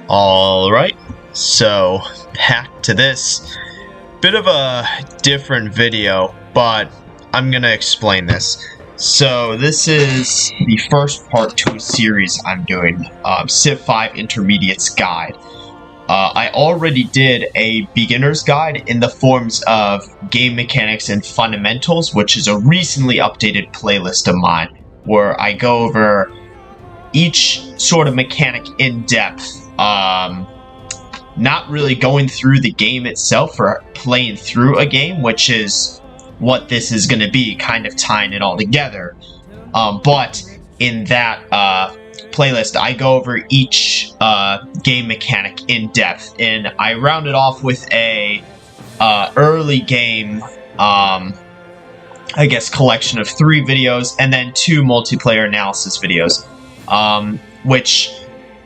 Alright, so back to this. Bit of a different video, but I'm gonna explain this. So this is the first part to a series I'm doing, Civ 5 Intermediates Guide. I already did a beginner's guide in the forms of game mechanics and fundamentals, which is a recently updated playlist of mine, where I go over each sort of mechanic in depth. Not really going through the game itself or playing through a game, which is what this is going to be, kind of tying it all together. But in that playlist, I go over each game mechanic in depth, and I round it off with a early game, I guess, collection of 3 videos, and then 2 multiplayer analysis videos, which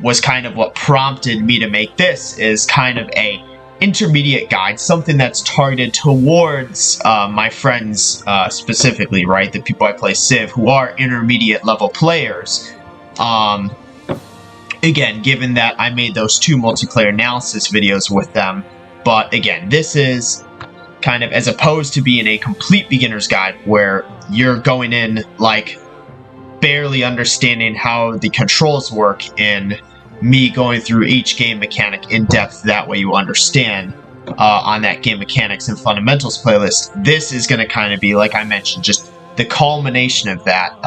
was kind of what prompted me to make this, is kind of a intermediate guide, something that's targeted towards my friends specifically, right? The people I play Civ who are intermediate level players. Again, given that I made those 2 multiplayer analysis videos with them. But again, this is kind of as opposed to being a complete beginner's guide where you're going in like barely understanding how the controls work, and me going through each game mechanic in depth, that way you understand on that game mechanics and fundamentals playlist. This is going to kind of be, like I mentioned, just the culmination of that.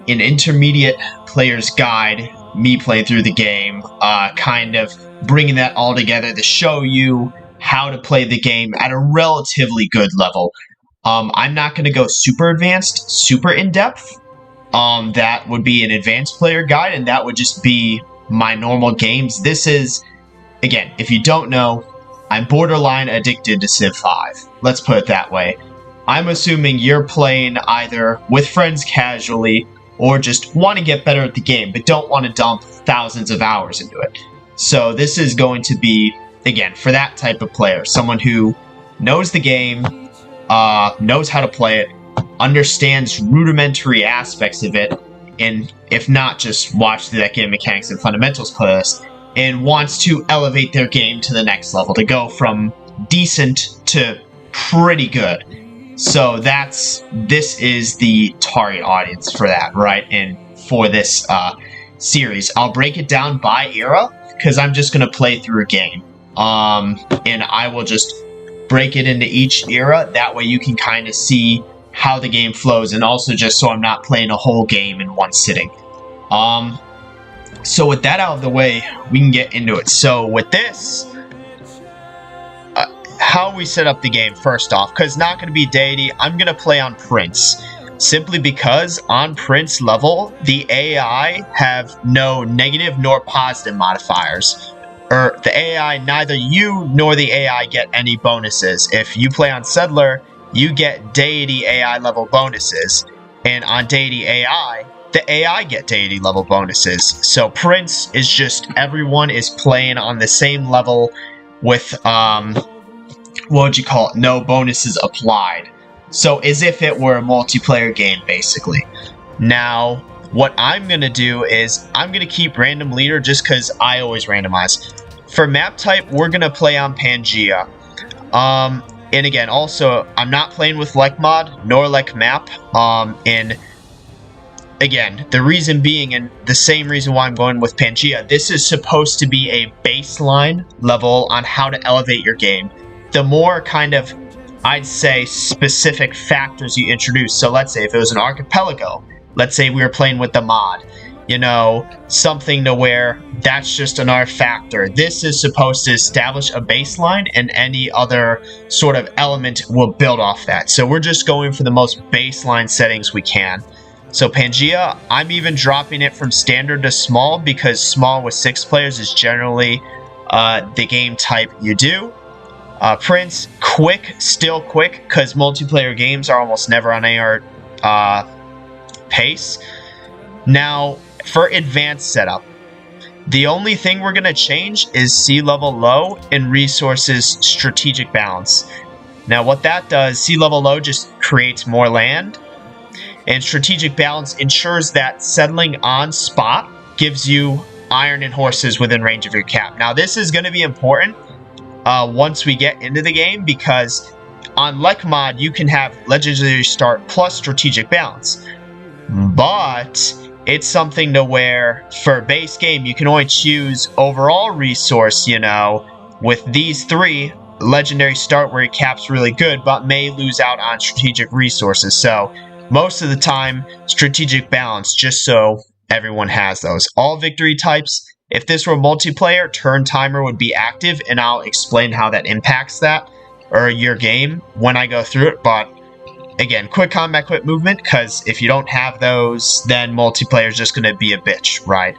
An intermediate player's guide, me playing through the game, kind of bringing that all together to show you how to play the game at a relatively good level. I'm not going to go super advanced, super in-depth. That would be an advanced player guide, and that would just be my normal games. This is, again, if you don't know, I'm borderline addicted to Civ 5. Let's put it that way. I'm assuming you're playing either with friends casually or just want to get better at the game but don't want to dump thousands of hours into it. So this is going to be, again, for that type of player, someone who knows the game, knows how to play it, understands rudimentary aspects of it, and if not, just watch the game mechanics and fundamentals playlist, and wants to elevate their game to the next level, to go from decent to pretty good. So this is the target audience for that, right? And for this series, I'll break it down by era, because I'm just going to play through a game. And I will just break it into each era, that way you can kind of see how the game flows, and also just so I'm not playing a whole game in one sitting. So with that out of the way, we can get into it. So with this, how we set up the game first off, because not going to be deity, I'm going to play on Prince. Simply because on Prince level, the AI have no negative nor positive modifiers. Or the AI, neither you nor the AI get any bonuses. If you play on Settler, you get deity AI level bonuses, and on deity AI, the AI get deity level bonuses. So Prince is just, everyone is playing on the same level with, what would you call it, no bonuses applied. So as if it were a multiplayer game, basically. Now, what I'm going to do is, I'm going to keep random leader just because I always randomize. For map type, we're going to play on Pangea. And again, also, I'm not playing with LecMod nor LecMap. And again, the reason being, and the same reason why I'm going with Pangea, this is supposed to be a baseline level on how to elevate your game. The more kind of, I'd say, specific factors you introduce. So let's say if it was an archipelago, let's say we were playing with the mod, you know, something to where that's just another factor. This is supposed to establish a baseline, and any other sort of element will build off that. So we're just going for the most baseline settings we can. So Pangea, I'm even dropping it from standard to small, because small with 6 players is generally the game type you do. Prince, quick, still quick, because multiplayer games are almost never on AR pace. Now, for advanced setup, the only thing we're going to change is sea level low and resources strategic balance. Now, what that does, sea level low just creates more land, and strategic balance ensures that settling on spot gives you iron and horses within range of your cap. Now, this is going to be important once we get into the game, because on Lek mod, you can have legendary start plus strategic balance. But it's something to where, for base game, you can only choose overall resource, you know, with these 3. Legendary start where your cap's really good, but may lose out on strategic resources. So most of the time, strategic balance, just so everyone has those. All victory types, if this were multiplayer, turn timer would be active, and I'll explain how that impacts that, or your game, when I go through it. But again, quick combat, quick movement, because if you don't have those, then multiplayer is just going to be a bitch, right?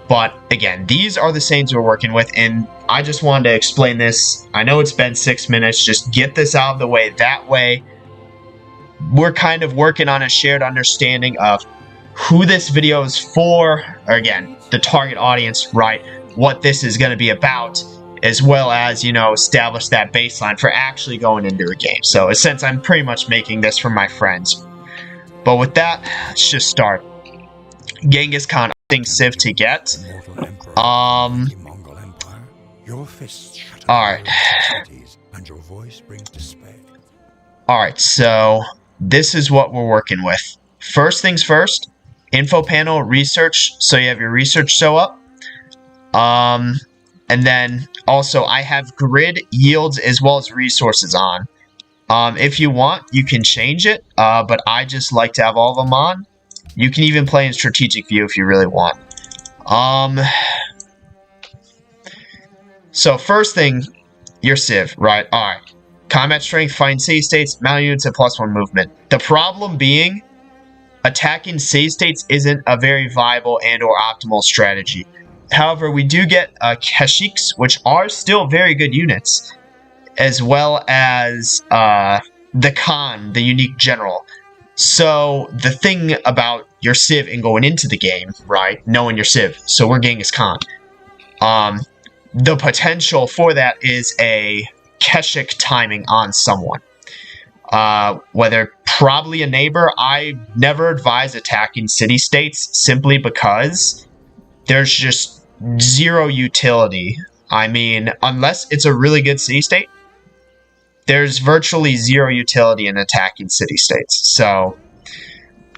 But again, these are the saints we're working with, and I just wanted to explain this. I know it's been 6 minutes, just get this out of the way. That way, we're kind of working on a shared understanding of who this video is for, or again, the target audience, right? What this is going to be about, as well as, you know, establish that baseline for actually going into a game. So, since I'm pretty much making this for my friends. But with that, let's just start. Genghis Khan, I think Civ to get. Alright. Alright, so this is what we're working with. First things first, info panel, research, so you have your research show up. And then also I have grid, yields, as well as resources on. If you want, you can change it, but I just like to have all of them on. You can even play in strategic view if you really want. So first thing, your Civ, right? Alright. Combat strength, find city states, mount units, and +1 movement. The problem being, attacking city states isn't a very viable and or optimal strategy. However, we do get Kashyyyks, which are still very good units, as well as the Khan, the unique general. So, the thing about your Civ and going into the game, right, knowing your Civ, so we're Genghis Khan, the potential for that is a Keshik timing on someone. Whether probably a neighbor, I never advise attacking city-states simply because there's just zero utility. I mean, unless it's a really good city-state, there's virtually zero utility in attacking city-states. So,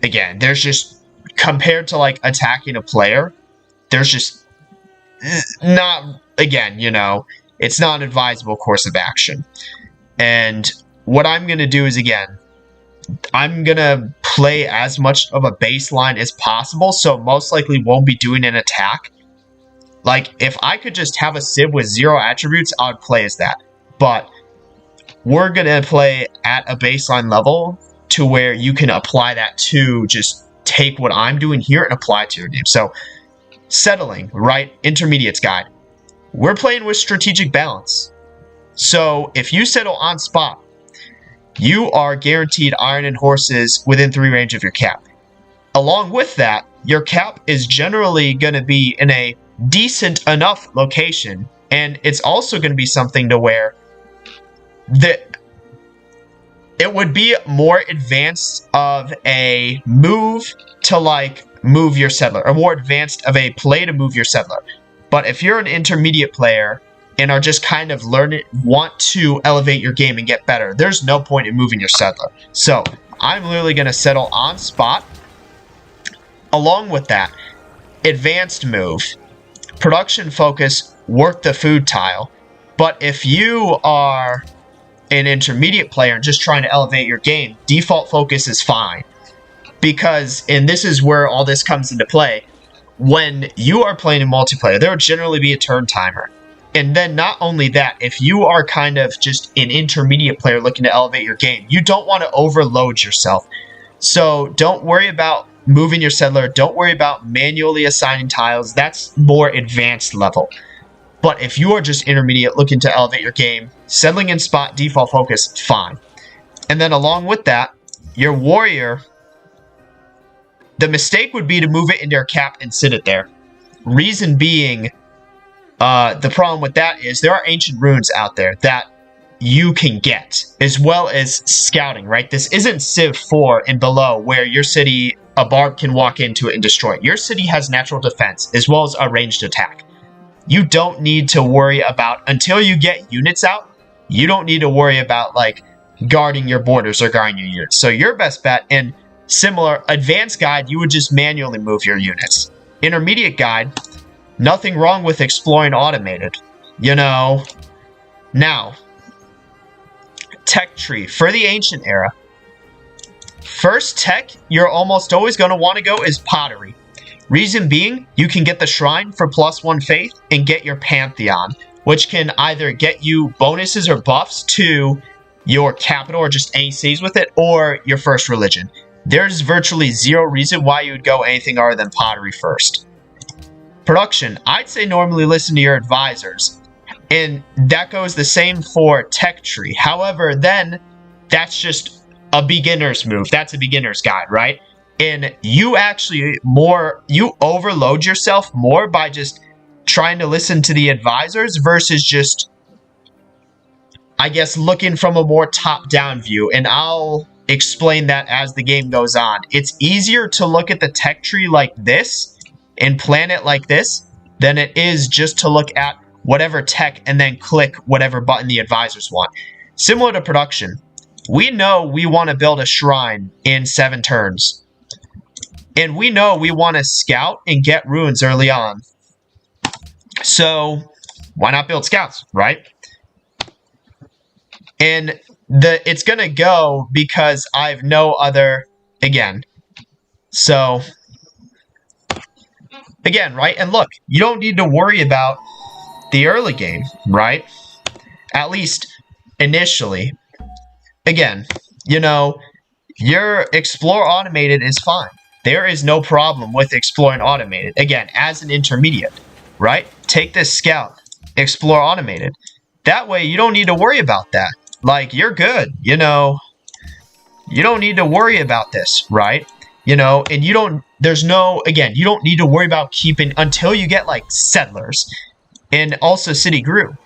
again, there's just, compared to, like, attacking a player, there's just not, again, you know, it's not an advisable course of action. And what I'm going to do is, again, I'm going to play as much of a baseline as possible, so most likely won't be doing an attack. Like, if I could just have a Civ with 0 attributes, I would play as that. But we're going to play at a baseline level to where you can apply that to just take what I'm doing here and apply it to your game. So, settling, right? Intermediates guide. We're playing with strategic balance. So, if you settle on spot, you are guaranteed iron and horses within 3 range of your cap. Along with that, your cap is generally going to be in a decent enough location, and it's also going to be something to where it would be more advanced of a move to, like, move your settler, or more advanced of a play to move your settler. But if you're an intermediate player and are just kind of want to elevate your game and get better, there's no point in moving your settler. So I'm literally going to settle on spot. Along with that, advanced move, production focus, work the food tile. But if you are an intermediate player and just trying to elevate your game, default focus is fine. Because, and this is where all this comes into play, when you are playing in multiplayer, there will generally be a turn timer. And then not only that, if you are kind of just an intermediate player looking to elevate your game, you don't want to overload yourself. So don't worry about moving your settler. Don't worry about manually assigning tiles. That's more advanced level. But if you are just intermediate looking to elevate your game, settling in spot, default focus, fine. And then along with that, your warrior, the mistake would be to move it into your cap and sit it there. Reason being, the problem with that is there are ancient runes out there that you can get, as well as scouting, right? This isn't Civ 4 and below, where your city a barb can walk into it and destroy it. Your city has natural defense as well as a ranged attack. You don't need to worry about, until you get units out, you don't need to worry about like guarding your borders or guarding your units. So your best bet, in similar advanced guide, you would just manually move your units. Intermediate guide, nothing wrong with exploring automated, you know. Now, tech tree for the ancient era. First tech you're almost always going to want to go is pottery. Reason being, you can get the shrine for +1 faith and get your pantheon, which can either get you bonuses or buffs to your capital or just any cities with it, or your first religion. There's virtually zero reason why you would go anything other than pottery first. Production, I'd say normally listen to your advisors, and that goes the same for tech tree. However, then that's just a beginner's move. That's a beginner's guide, right? And you actually you overload yourself more by just trying to listen to the advisors versus just, I guess, looking from a more top-down view. And I'll explain that as the game goes on. It's easier to look at the tech tree like this and plan it like this than it is just to look at whatever tech and then click whatever button the advisors want. Similar to production, we know we want to build a shrine in 7 turns. And we know we want to scout and get ruins early on. So why not build scouts, right? And it's going to go because I have no other, again. So, again, right? And look, you don't need to worry about the early game, right? At least initially. Again, you know, your explore automated is fine. There is no problem with exploring automated. Again, as an intermediate, right? Take this scout, explore automated. That way, you don't need to worry about that. Like, you're good, you know. You don't need to worry about this, right? You know, and you don't, there's no, again, you don't need to worry about keeping, until you get, like, settlers. And also city grew.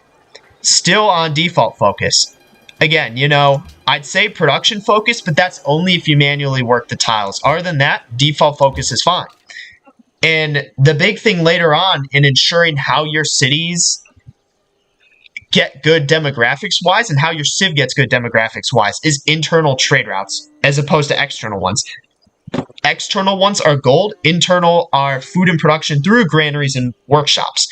Still on default focus. Again, you know, I'd say production focus, but that's only if you manually work the tiles. Other than that, default focus is fine. And the big thing later on in ensuring how your cities get good demographics-wise and how your civ gets good demographics-wise is internal trade routes as opposed to external ones. External ones are gold. Internal are food and production through granaries and workshops.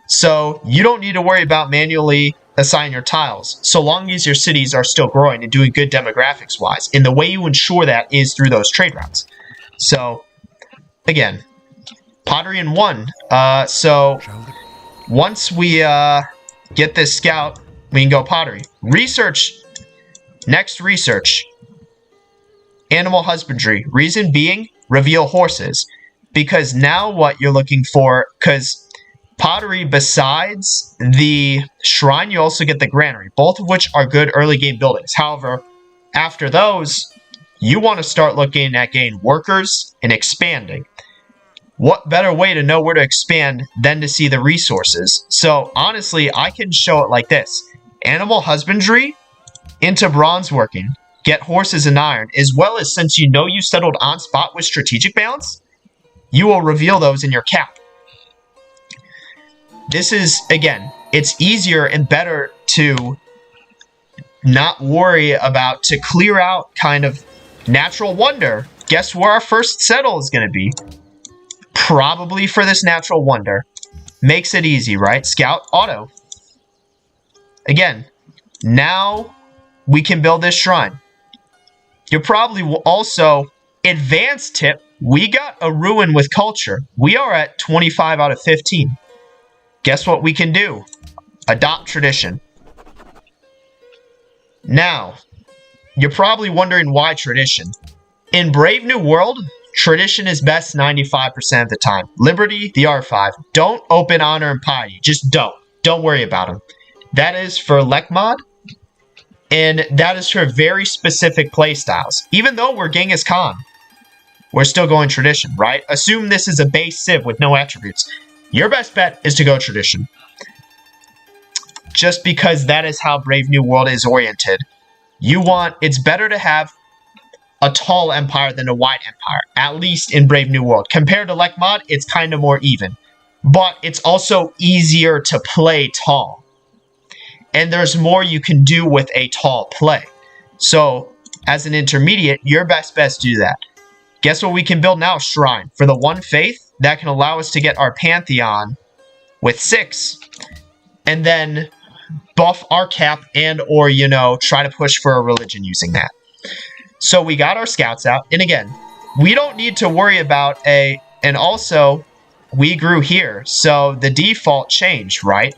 So you don't need to worry about manually assign your tiles, so long as your cities are still growing and doing good demographics-wise. And the way you ensure that is through those trade routes. So, again, pottery in 1. So, once we get this scout, we can go pottery. Research. Next research. Animal husbandry. Reason being, reveal horses. Because now what you're looking for, because pottery, besides the shrine, you also get the granary, both of which are good early game buildings. However, after those, you want to start looking at getting workers and expanding. What better way to know where to expand than to see the resources? So honestly, I can show it like this. Animal husbandry into bronze working. Get horses and iron, as well as, since you know you settled on spot with strategic balance, you will reveal those in your cap. This is, again, it's easier and better to not worry about, to clear out kind of natural wonder. Guess where our first settle is going to be? Probably for this natural wonder. Makes it easy, right? Scout, auto. Again, now we can build this shrine. You're probably also, advanced tip, we got a ruin with culture. We are at 25 out of 15. Guess what we can do? Adopt tradition. Now, you're probably wondering why tradition. In Brave New World, tradition is best 95% of the time. Liberty, the R5. Don't open honor and piety. Just don't. Don't worry about them. That is for Lekmod, and that is for very specific playstyles. Even though we're Genghis Khan, we're still going tradition, right? Assume this is a base civ with no attributes. Your best bet is to go tradition. Just because that is how Brave New World is oriented. It's better to have a tall empire than a wide empire, at least in Brave New World. Compared to Lekmod, it's kind of more even. But it's also easier to play tall. And there's more you can do with a tall play. So, as an intermediate, your best bet to do that. Guess what we can build now? Shrine. For the one faith, that can allow us to get our Pantheon with 6. And then buff our cap and or, you know, try to push for a religion using that. So we got our scouts out. And again, we don't need to worry about a... And also, we grew here. So the default changed, right?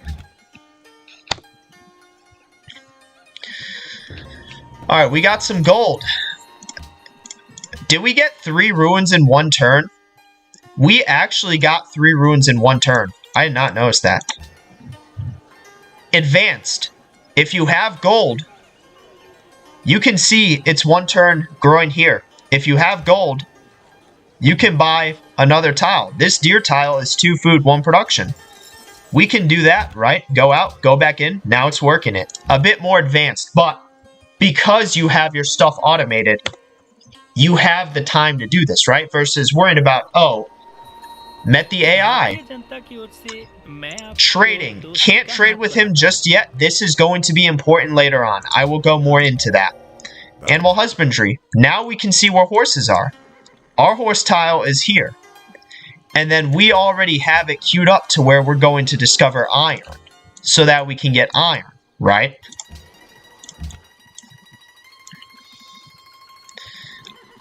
Alright, we got some gold. Did we get 3 ruins in one turn? We actually got 3 ruins in one turn. I did not notice that. Advanced. If you have gold, you can see it's one turn growing here. If you have gold, you can buy another tile. This deer tile is 2 food, 1 production. We can do that, right? Go out, go back in. Now it's working it. A bit more advanced, but because you have your stuff automated, you have the time to do this, right? Versus worrying about, oh, met the AI. Trading. Can't trade with him just yet. This is going to be important later on. I will go more into that. Animal husbandry. Now we can see where horses are. Our horse tile is here. And then we already have it queued up to where we're going to discover iron. So that we can get iron, right?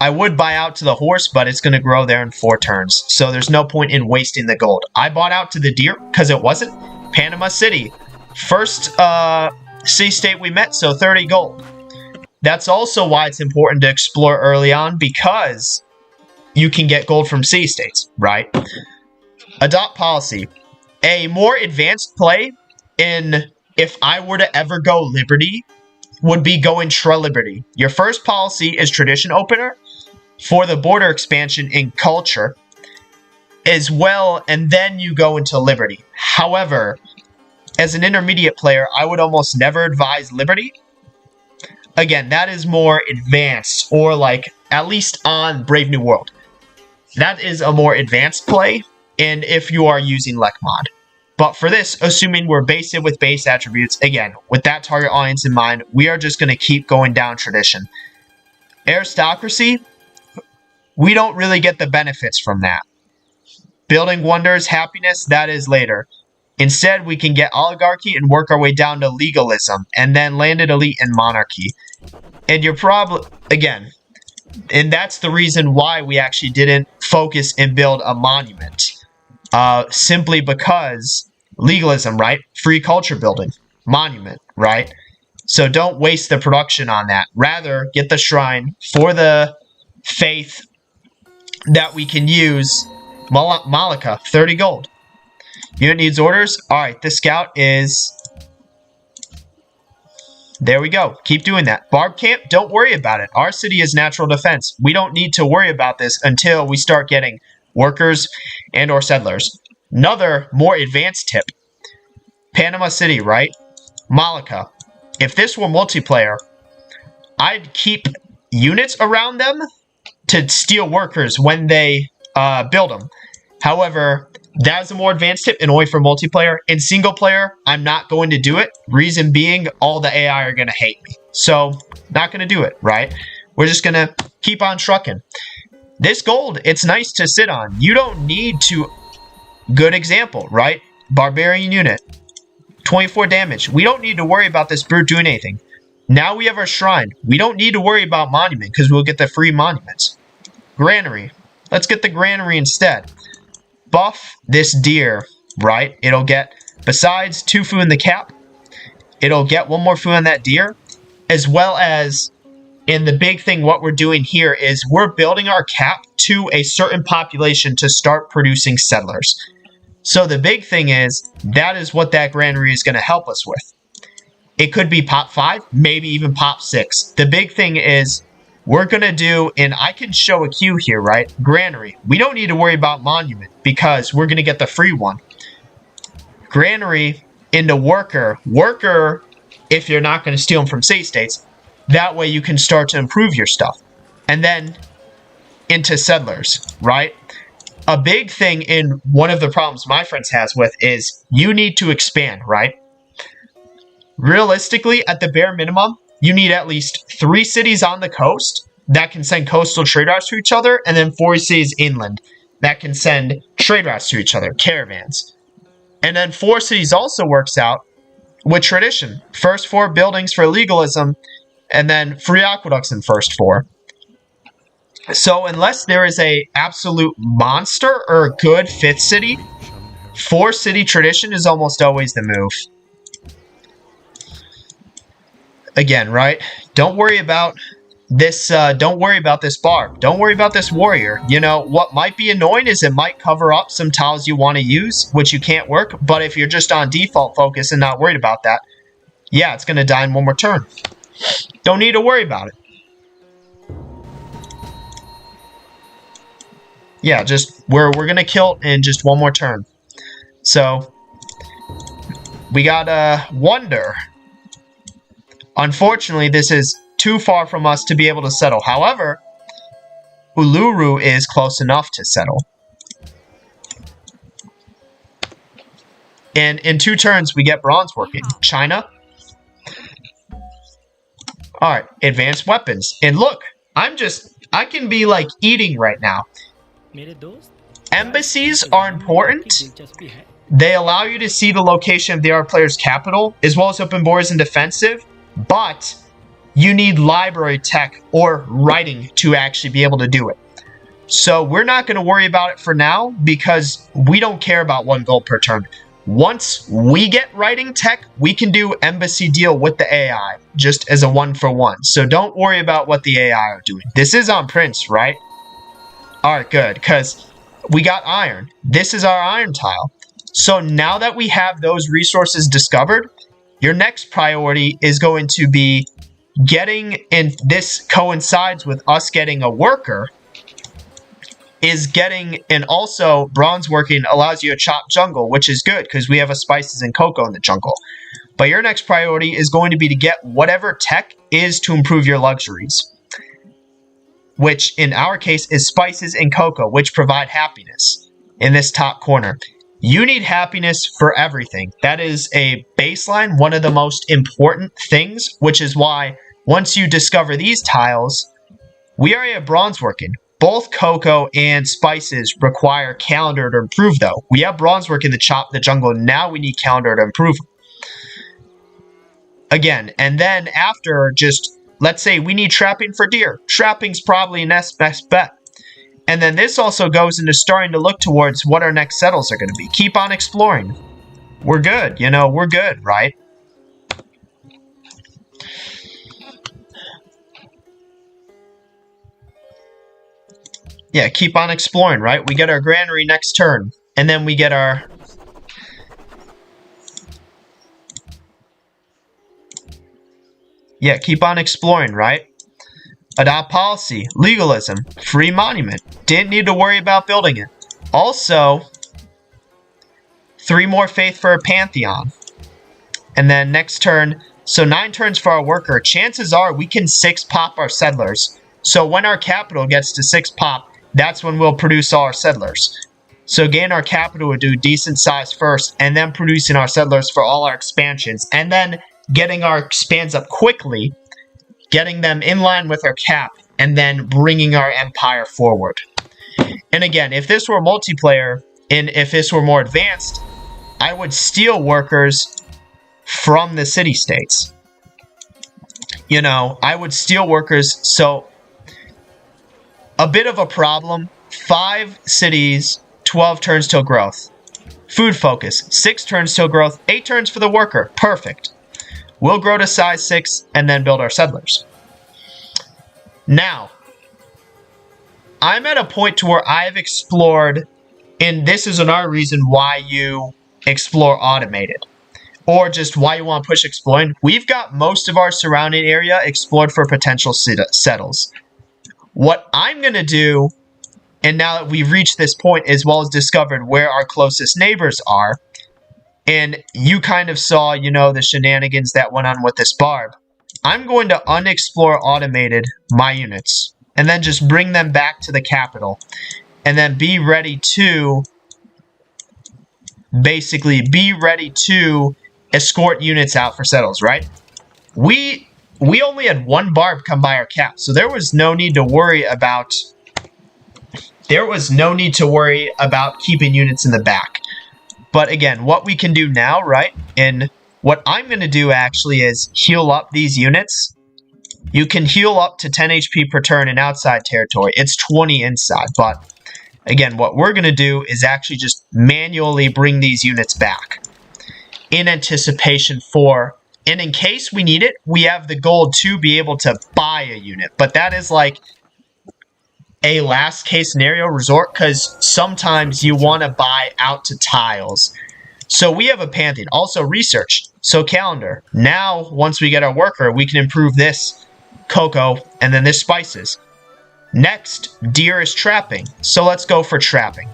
I would buy out to the horse, but it's going to grow there in 4 turns. So there's no point in wasting the gold. I bought out to the deer because it wasn't. Panama City. First city-state we met, so 30 gold. That's also why it's important to explore early on, because you can get gold from city-states, right? Adopt policy. A more advanced play in, if I were to ever go Liberty, would be going Treliberty. Your first policy is Tradition Opener for the border expansion in culture as well, and then you go into Liberty. However, as an intermediate player, I would almost never advise Liberty. Again, that is more advanced, or like, at least on Brave New World. That is a more advanced play, and if you are using Lekmod. But for this, assuming we're based in with base attributes, again, with that target audience in mind, we are just going to keep going down tradition. Aristocracy, we don't really get the benefits from that. Building wonders, happiness, that is later. Instead, we can get oligarchy and work our way down to legalism, and then landed elite and monarchy. And you're probably, again, and that's the reason why we actually didn't focus and build a monument. Simply because legalism, right? Free culture building. Monument, right? So don't waste the production on that. Rather, get the shrine for the faith that we can use. Malika, 30 gold. Unit needs orders. Alright, the scout is... There we go. Keep doing that. Barb camp, don't worry about it. Our city is natural defense. We don't need to worry about this until we start getting workers and or settlers. Another more advanced tip. Panama City, right? Malika. If this were multiplayer, I'd keep units around them to steal workers when they build them. However, that is a more advanced tip and only for multiplayer. In single player, I'm not going to do it. Reason being, all the AI are going to hate me. So, not going to do it, right? We're just going to keep on trucking. This gold, it's nice to sit on. You don't need to... Good example, right? Barbarian unit. 24 damage. We don't need to worry about this brute doing anything. Now we have our shrine. We don't need to worry about monument because we'll get the free monuments. Granary. Let's get the granary instead. Buff this deer, right? It'll get, besides 2 food in the cap, it'll get 1 more food on that deer, as well as, and the big thing what we're doing here is we're building our cap to a certain population to start producing settlers. So the big thing is, that is what that granary is going to help us with. It could be pop 5, maybe even pop 6. The big thing is, we're going to do, and I can show a queue here, right? Granary. We don't need to worry about monument because we're going to get the free one. Granary into worker. Worker, if you're not going to steal them from city states, that way you can start to improve your stuff. and then into settlers, right? A big thing in one of the problems my friends has with is you need to expand, right? Realistically, at the bare minimum, you need at least 3 cities on the coast that can send coastal trade routes to each other, and then 4 cities inland that can send trade routes to each other, caravans. And then 4 cities also works out with tradition. First 4 buildings for legalism, and then free aqueducts in first 4. So unless there is a absolute monster or a good 5th city, 4 city tradition is almost always the move. Again, right? Don't worry about this. Don't worry about this barb. Don't worry about this warrior. You know what might be annoying is it might cover up some tiles you want to use, which you can't work. But if you're just on default focus and not worried about that, yeah, it's gonna die in 1 more turn. Don't need to worry about it. Yeah, just we're gonna kill in just 1 more turn. So we got Wonder. Unfortunately, this is too far from us to be able to settle. However, Uluru is close enough to settle. And in 2 turns, we get bronze working. China. Alright, advanced weapons. And look, I can be like eating right now. Embassies are important. They allow you to see the location of the other player's capital, as well as open borders and defensive. But you need library tech or writing to actually be able to do it. So we're not going to worry about it for now because we don't care about 1 gold per turn. Once we get writing tech, we can do embassy deal with the AI just as a 1-for-1. So don't worry about what the AI are doing. This is on Prince, right? Alright, good, because we got iron. This is our iron tile. So now that we have those resources discovered, your next priority is going to be getting, and this coincides with us getting a worker, is getting, and also bronze working allows you to chop jungle, which is good because we have a spices and cocoa in the jungle. But your next priority is going to be to get whatever tech is to improve your luxuries, which in our case is spices and cocoa, which provide happiness in this top corner. You need happiness for everything. That is a baseline, one of the most important things, which is why once you discover these tiles, we already have bronze working. Both cocoa and spices require calendar to improve, though. We have bronze work in the chop, the jungle. Now we need calendar to improve. Again, and then after, just let's say we need trapping for deer. Trapping's probably an best bet. And then this also goes into starting to look towards what our next settles are going to be. Keep on exploring. We're good, you know, we're good, right? Yeah, keep on exploring, right? We get our granary next turn. And then we get our... Yeah, keep on exploring, right? Adopt policy, legalism, free monument. Didn't need to worry about building it. Also, 3 more faith for a pantheon. And then next turn, so 9 turns for our worker. Chances are we can 6 pop our settlers. So when our capital gets to 6 pop, that's when we'll produce all our settlers. So gain our capital would do decent size first, and then producing our settlers for all our expansions. And then getting our expands up quickly, getting them in line with our cap, and then bringing our empire forward. And again, if this were multiplayer, and if this were more advanced, I would steal workers from the city-states. You know, I would steal workers, so a bit of a problem. 5 cities, 12 turns till growth. Food focus, 6 turns till growth, 8 turns for the worker. Perfect. We'll grow to size 6 and then build our settlers. Now, I'm at a point to where I've explored, and this is another reason why you explore automated, or just why you want to push exploring. We've got most of our surrounding area explored for potential settles. What I'm going to do, and now that we've reached this point as well as discovered where our closest neighbors are, and you kind of saw, you know, the shenanigans that went on with this barb, I'm going to unexplore automated my units and then just bring them back to the capital. And then be ready to basically escort units out for settles, right? We only had one barb come by our cap, so there was no need to worry about keeping units in the back. But again, what we can do now, right, and what I'm going to do actually is heal up these units. You can heal up to 10 HP per turn in outside territory. It's 20 inside, but again, what we're going to do is actually just manually bring these units back in anticipation for, and in case we need it, we have the gold to be able to buy a unit. But that is like a last case scenario resort, because sometimes you want to buy out to tiles. So we have a Pantheon. Also research. So calendar. Now, once we get our worker, we can improve this cocoa and then this spices. Next, deer is trapping. So let's go for trapping.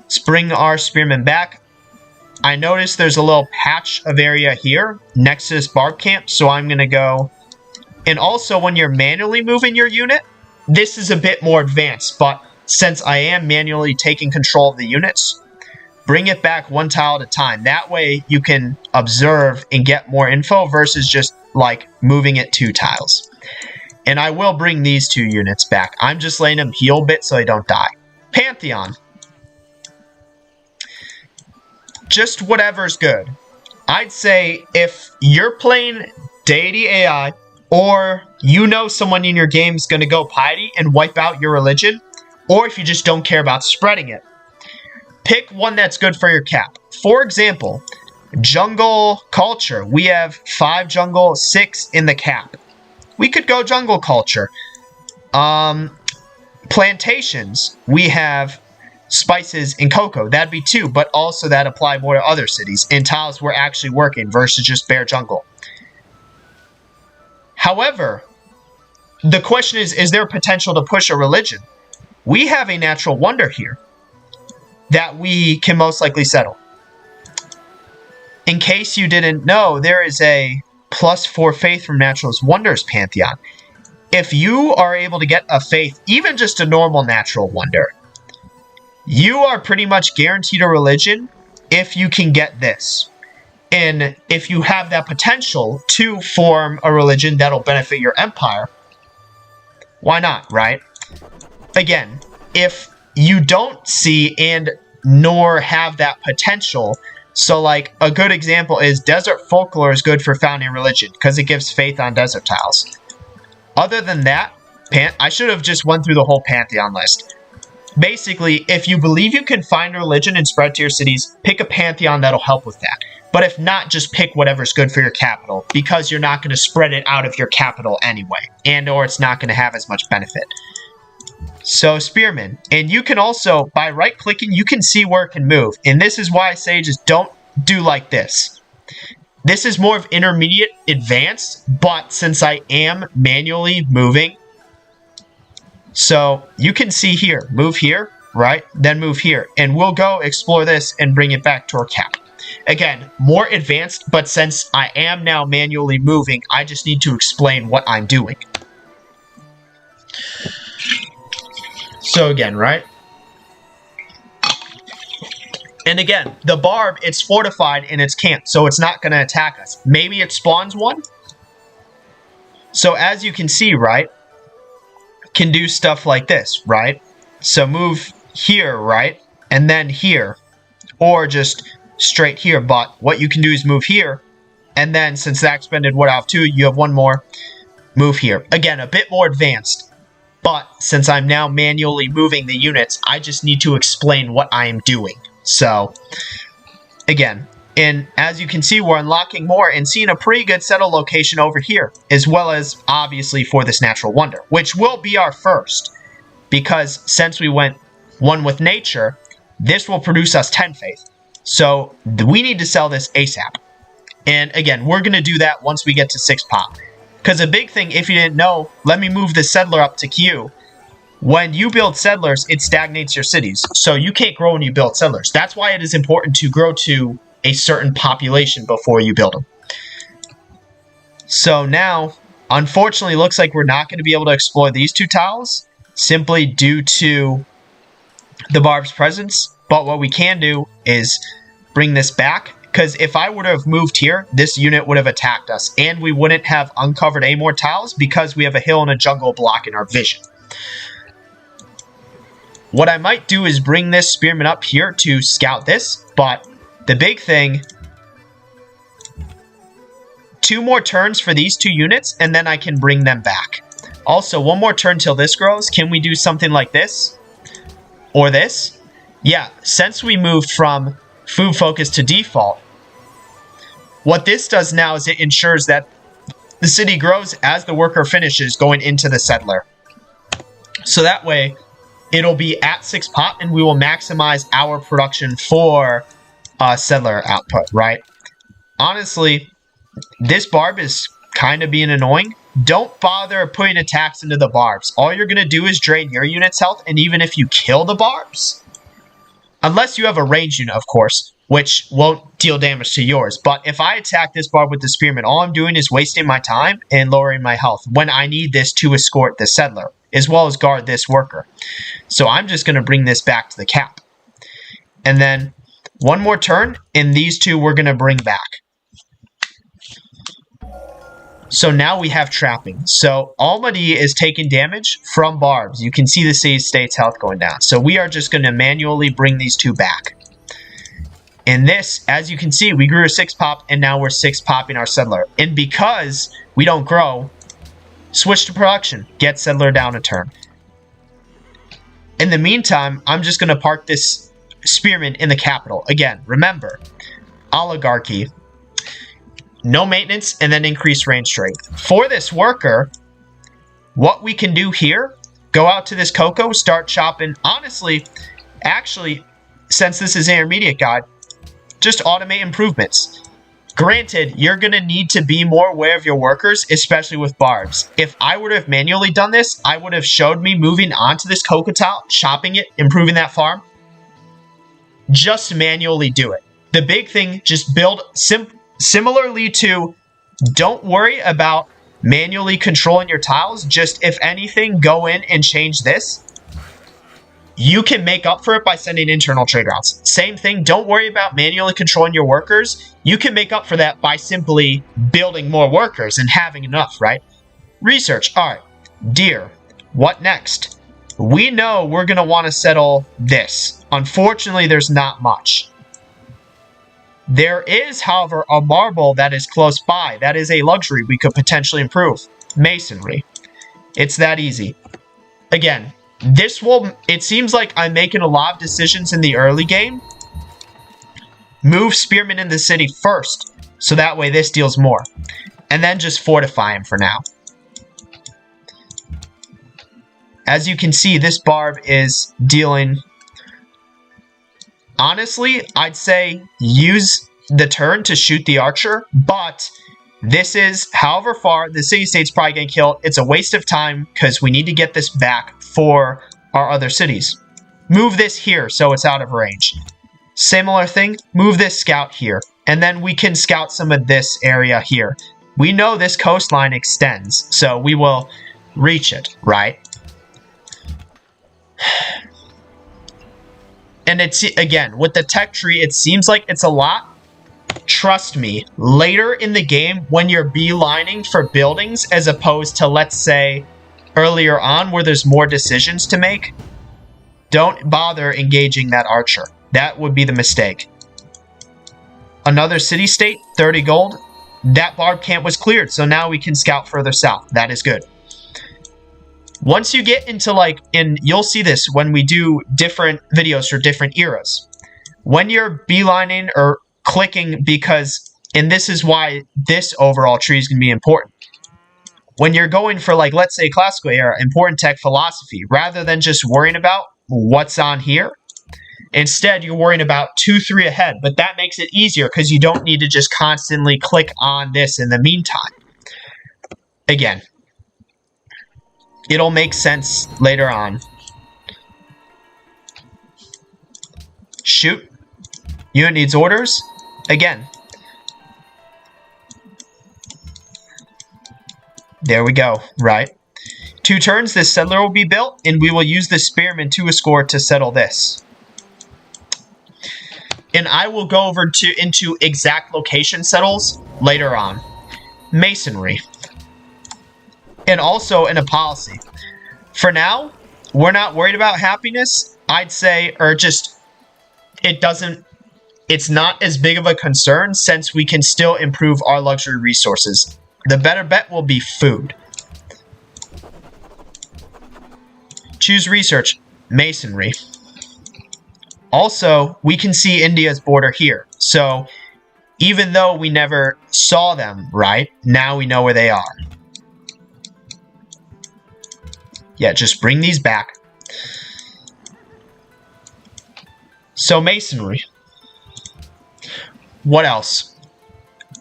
Let's bring our spearmen back. I noticed there's a little patch of area here next to this barb camp, so I'm going to go. And also, when you're manually moving your unit, this is a bit more advanced, but since I am manually taking control of the units, bring it back one tile at a time. That way you can observe and get more info versus just like moving it 2 tiles. And I will bring these 2 units back. I'm just letting them heal a bit so they don't die. Pantheon. Just whatever's good. I'd say if you're playing Deity AI, or you know someone in your game is going to go piety and wipe out your religion, or if you just don't care about spreading it, pick one that's good for your cap. For example, jungle culture. We have 5 jungle, 6 in the cap. We could go jungle culture. Plantations. We have spices and cocoa. That'd be 2, but also that apply more to other cities. And tiles we're actually working versus just bare jungle. However, the question is there potential to push a religion? We have a natural wonder here that we can most likely settle. In case you didn't know, there is a +4 faith from Naturalist Wonders Pantheon. If you are able to get a faith, even just a normal natural wonder, you are pretty much guaranteed a religion if you can get this. And if you have that potential to form a religion that'll benefit your empire, why not, right? Again, if you don't see and nor have that potential, so like a good example is Desert Folklore is good for founding religion because it gives faith on desert tiles. Other than that, I should have just went through the whole Pantheon list. Basically, if you believe you can find a religion and spread to your cities, pick a Pantheon that'll help with that. But if not, just pick whatever's good for your capital, because you're not going to spread it out of your capital anyway, and or it's not going to have as much benefit. So Spearman, and you can also, by right-clicking, you can see where it can move. And this is why I say just don't do like this. This is more of intermediate advanced, but since I am manually moving, so you can see here, move here, right? Then move here, and we'll go explore this and bring it back to our cap. Again, more advanced, but since I am now manually moving, I just need to explain what I'm doing. So again, right? And again, the barb, it's fortified in its camp, so it's not going to attack us. Maybe it spawns one. So as you can see, right, can do stuff like this, right? So move here, right? And then here. Or just straight here, but what you can do is move here, and then since that expended what out of 2, you have one more, move here. Again, a bit more advanced, but since I'm now manually moving the units, I just need to explain what I am doing. So, again, and as you can see, we're unlocking more and seeing a pretty good settle location over here, as well as, obviously, for this natural wonder, which will be our first, because since we went 1 with nature, this will produce us 10 faith. So we need to sell this ASAP. And again, we're going to do that once we get to 6 pop. Because a big thing, if you didn't know, let me move the settler up to Q. When you build settlers, it stagnates your cities. So you can't grow when you build settlers. That's why it is important to grow to a certain population before you build them. So now, Unfortunately, looks like we're not going to be able to explore these 2 tiles simply due to the barb's presence. But what we can do is bring this back, because if I would have moved here, this unit would have attacked us, and we wouldn't have uncovered any more tiles because we have a hill and a jungle blocking our vision. What I might do is bring this spearman up here to scout this, but the big thing, 2 more turns for these 2 units, and then I can bring them back. Also, 1 more turn till this grows. Can we do something like this? Or this? Yeah, since we moved from food focus to default, what this does now is it ensures that the city grows as the worker finishes going into the settler. So that way, it'll be at 6 pop, and we will maximize our production for settler output, right? Honestly, this barb is kind of being annoying. Don't bother putting attacks into the barbs. All you're going to do is drain your unit's health, and even if you kill the barbs, unless you have a ranged unit, of course, which won't deal damage to yours. But if I attack this barb with the spearman, all I'm doing is wasting my time and lowering my health when I need this to escort the settler, as well as guard this worker. So I'm just going to bring this back to the cap. And then 1 more turn, and these 2 we're going to bring back. So now we have trapping. So Almaty is taking damage from barbs. You can see the city-state's health going down. So we are just going to manually bring these 2 back. And this, as you can see, we grew a 6 pop, and now we're 6 popping our settler. And because we don't grow, switch to production. Get settler down a turn. In the meantime, I'm just going to park this spearman in the capital. Again, remember, oligarchy. No maintenance, and then increase range strength. For this worker, what we can do here, go out to this Cocoa, start chopping. Honestly, actually, since this is intermediate guide, just automate improvements. Granted, you're going to need to be more aware of your workers, especially with barbs. If I would have manually done this, I would have showed me moving onto this Cocoa tile, chopping it, improving that farm. Just manually do it. The big thing, just build similarly to, don't worry about manually controlling your tiles. Just, if anything, go in and change this. You can make up for it by sending internal trade routes. Same thing, don't worry about manually controlling your workers. You can make up for that by simply building more workers and having enough, right? Research. All right. Deer. What next? We know we're going to want to settle this. Unfortunately, there's not much. There is, however, a marble that is close by. That is a luxury we could potentially improve. Masonry. It's that easy. Again, this will... It seems like I'm making a lot of decisions in the early game. Move Spearman in the city first, so that way this deals more. And then just fortify him for now. As you can see, this barb is dealing... Honestly, I'd say use the turn to shoot the archer, but this is, however far, the city-state's probably getting killed. It's a waste of time because we need to get this back for our other cities. Move this here so it's out of range. Similar thing, move this scout here, and then we can scout some of this area here. We know this coastline extends, so we will reach it, right? And it's, again, with the tech tree, it seems like it's a lot. Trust me, later in the game, when you're beelining for buildings, as opposed to, let's say, earlier on where there's more decisions to make, don't bother engaging that archer. That would be the mistake. Another city-state, 30 gold. That barb camp was cleared, so now we can scout further south. That is good. Once you get into, like, you'll see this when we do different videos for different eras. When you're beelining or clicking, because, and this is why this overall tree is going to be important. When you're going for, like, let's say classical era, important tech philosophy, rather than just worrying about what's on here, instead you're worrying about 2, 3 ahead. But that makes it easier because you don't need to just constantly click on this in the meantime. Again, it'll make sense later on. Shoot. Unit needs orders. Again. There we go, right? 2 turns, this settler will be built, and we will use the spearman to a score to settle this. And I will go over into exact location settles later on. Masonry. And also in a policy. For now, we're not worried about happiness, I'd say, or just, it's not as big of a concern since we can still improve our luxury resources. The better bet will be food. Choose research, masonry. Also, we can see India's border here. So, even though we never saw them, right, now we know where they are. Yeah, just bring these back. So, masonry. What else?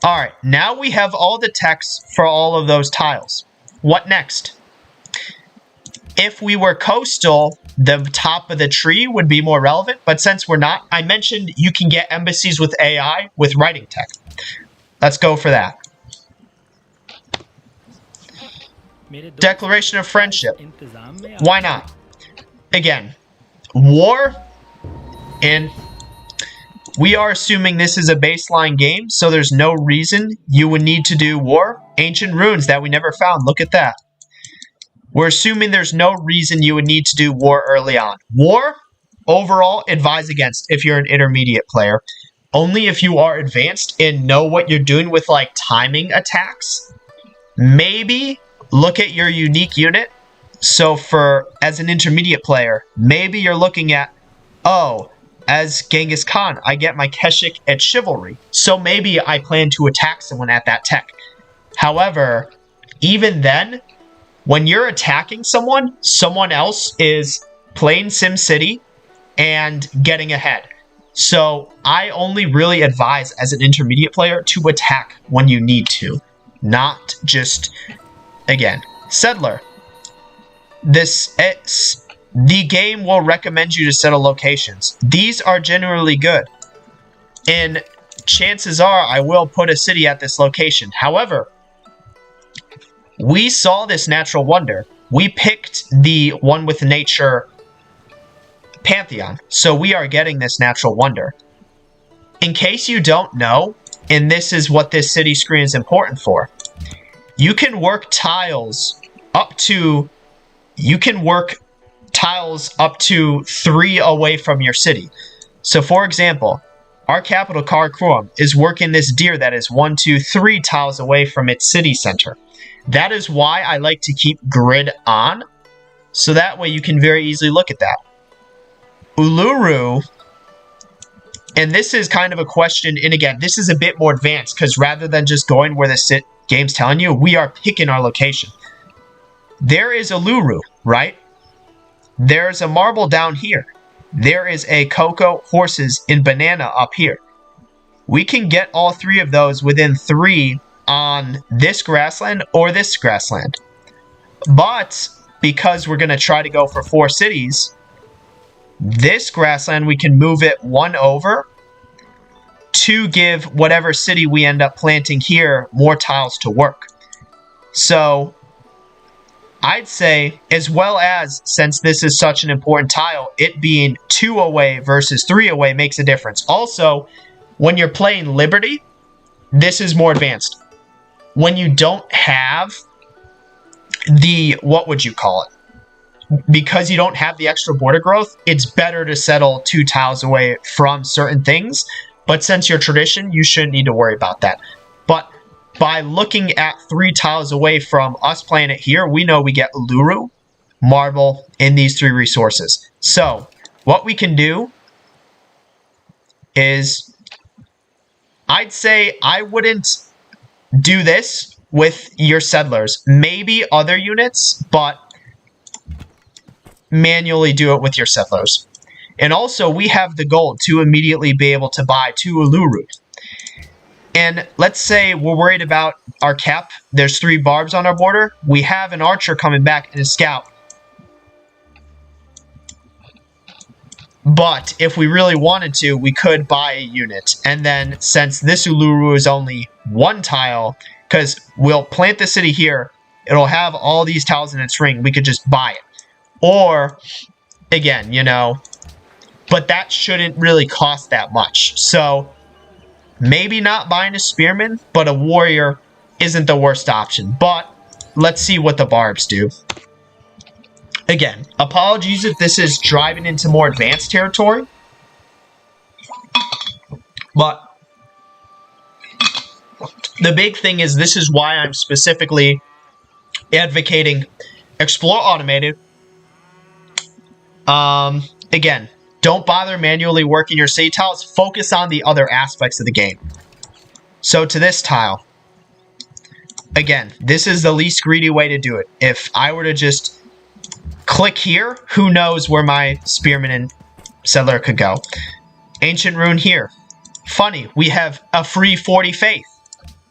Alright, now we have all the text for all of those tiles. What next? If we were coastal, the top of the tree would be more relevant, but since we're not, I mentioned you can get embassies with AI with writing tech. Let's go for that. Declaration of friendship. Why not? Again, war, and we are assuming this is a baseline game, so there's no reason you would need to do war. Ancient ruins that we never found, look at that. We're assuming there's no reason you would need to do war early on. War, overall, advise against if you're an intermediate player. Only if you are advanced and know what you're doing with, like, timing attacks. Maybe look at your unique unit. So as an intermediate player, maybe you're looking at, oh, as Genghis Khan, I get my Keshik at chivalry. So maybe I plan to attack someone at that tech. However, even then, when you're attacking someone, someone else is playing SimCity and getting ahead. So I only really advise as an intermediate player to attack when you need to. Not just, again, settler. The game will recommend you to settle locations. These are generally good. And chances are I will put a city at this location. However, we saw this natural wonder. We picked the one with nature pantheon. So we are getting this natural wonder. In case you don't know, and this is what this city screen is important for, you can work tiles up to 3 away from your city. So for example, our capital Karakoram is working this deer that is 1, 2, 3 tiles away from its city center. That is why I like to keep grid on, so that way you can very easily look at that. Uluru, and this is kind of a question, and again, this is a bit more advanced, because rather than just going where the game's telling you, we are picking our location. There is Uluru, right? There's a marble down here. There is a cocoa, horses, and banana up here. We can get all 3 of those within 3 on this grassland or this grassland. But because we're going to try to go for 4 cities, this grassland we can move it 1 over to give whatever city we end up planting here more tiles to work. So I'd say, as well as, since this is such an important tile, it being 2 away versus 3 away makes a difference. Also, when you're playing Liberty, this is more advanced. When you don't have the, what would you call it? Because you don't have the extra border growth, it's better to settle 2 tiles away from certain things. But since you're tradition, you shouldn't need to worry about that. But by looking at 3 tiles away from us playing it here, we know we get Uluru, marble, and these 3 resources. So, what we can do is, I'd say I wouldn't do this with your settlers. Maybe other units, but manually do it with your settlers. And also, we have the gold to immediately be able to buy 2 Uluru. And let's say we're worried about our cap. There's 3 barbs on our border. We have an archer coming back and a scout. But if we really wanted to, we could buy a unit. And then, since this Uluru is only 1 tile, because we'll plant the city here, It'll have all these tiles in its ring. We could just buy it. Or, again, you know, but that shouldn't really cost that much. So, maybe not buying a spearman, but a warrior isn't the worst option. But, let's see what the barbs do. Again, apologies if this is driving into more advanced territory. But the big thing is this is why I'm specifically advocating Explore Automated. Again, don't bother manually working your city tiles. Focus on the other aspects of the game. So to this tile. Again, this is the least greedy way to do it. If I were to just click here, who knows where my spearman and settler could go. Ancient rune here. Funny, we have a free 40 faith.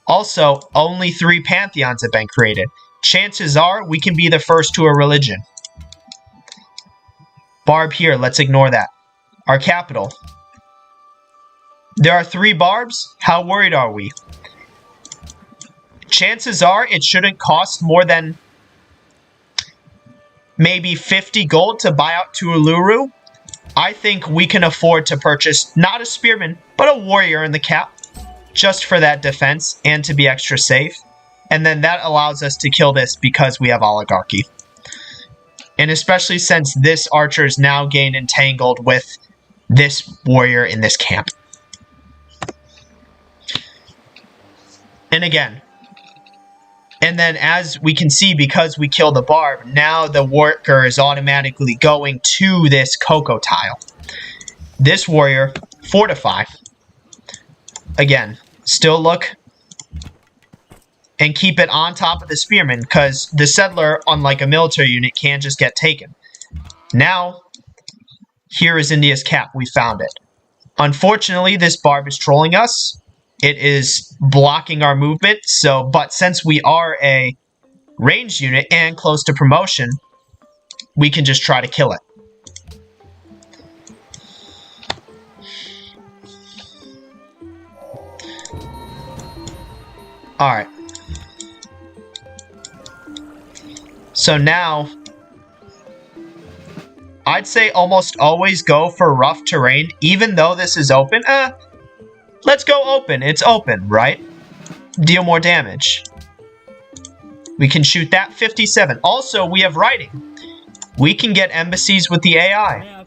Also, only 3 pantheons have been created. Chances are we can be the first to a religion. Barb here, let's ignore that. Our capital. There are 3 barbs. How worried are we? Chances are it shouldn't cost more than maybe 50 gold to buy out to Uluru. I think we can afford to purchase not a spearman, but a warrior in the cap. Just for that defense and to be extra safe. And then that allows us to kill this because we have oligarchy. And especially since this archer is now gained entangled with this warrior in this camp. And again. And then as we can see, because we kill the barb, now the worker is automatically going to this cocoa tile. This warrior, fortify. Again, still look and keep it on top of the spearman because the settler, unlike a military unit, can't just get taken. Now, here is India's cap. We found it. Unfortunately, this barb is trolling us. It is blocking our movement. But since we are a ranged unit and close to promotion, we can just try to kill it. Alright. So now, I'd say almost always go for rough terrain, even though this is open. Let's go open. It's open, right? Deal more damage. We can shoot that. 57. Also, we have writing. We can get embassies with the AI.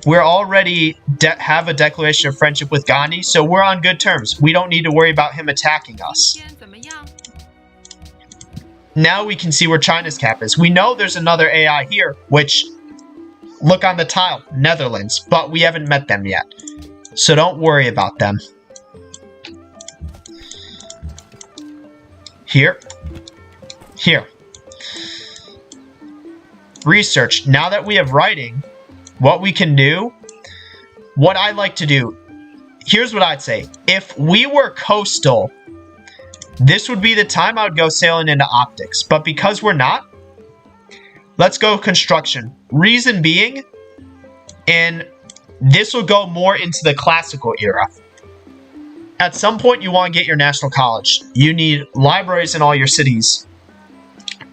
We're already have a declaration of friendship with Gandhi, so we're on good terms. We don't need to worry about him attacking us. Now we can see where China's cap is. We know there's another AI here, which, look on the tile, Netherlands, but we haven't met them yet. So don't worry about them. Here. Here. Research. Now that we have writing, what we can do, what I like to do, here's what I'd say. If we were coastal, this would be the time I would go sailing into optics. But because we're not, let's go construction. Reason being, and this will go more into the classical era. At some point, you want to get your national college. You need libraries in all your cities.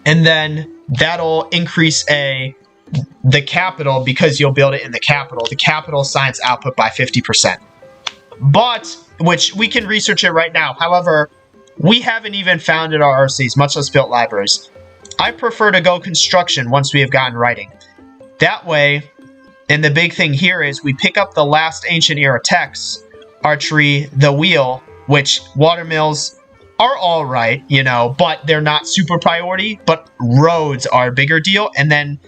And then that'll increase the capital because you'll build it in the capital. The capital science output by 50%. But, which we can research it right now. However, we haven't even founded our RCs, much less built libraries. I prefer to go construction once we have gotten writing. That way, and the big thing here is we pick up the last ancient era texts, archery, the wheel, which watermills are alright, you know, but they're not super priority, but roads are a bigger deal, and then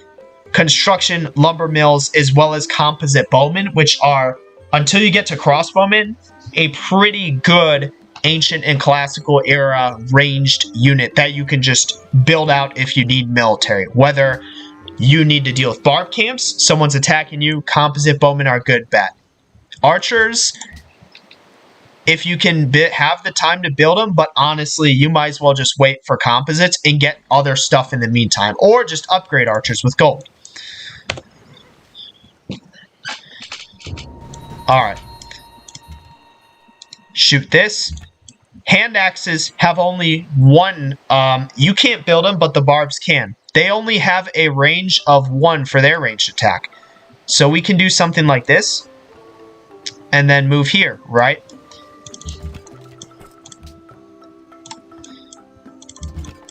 construction, lumber mills, as well as composite bowmen, which are, until you get to crossbowmen, a pretty good ancient and classical era ranged unit that you can just build out if you need military. Whether you need to deal with barb camps, someone's attacking you, composite bowmen are a good bet. Archers, if you can have the time to build them, but honestly, you might as well just wait for composites and get other stuff in the meantime, or just upgrade archers with gold. Alright. Shoot this. Hand axes have only one, you can't build them, but the barbs can. They only have a range of 1 for their ranged attack. So we can do something like this, and then move here, right?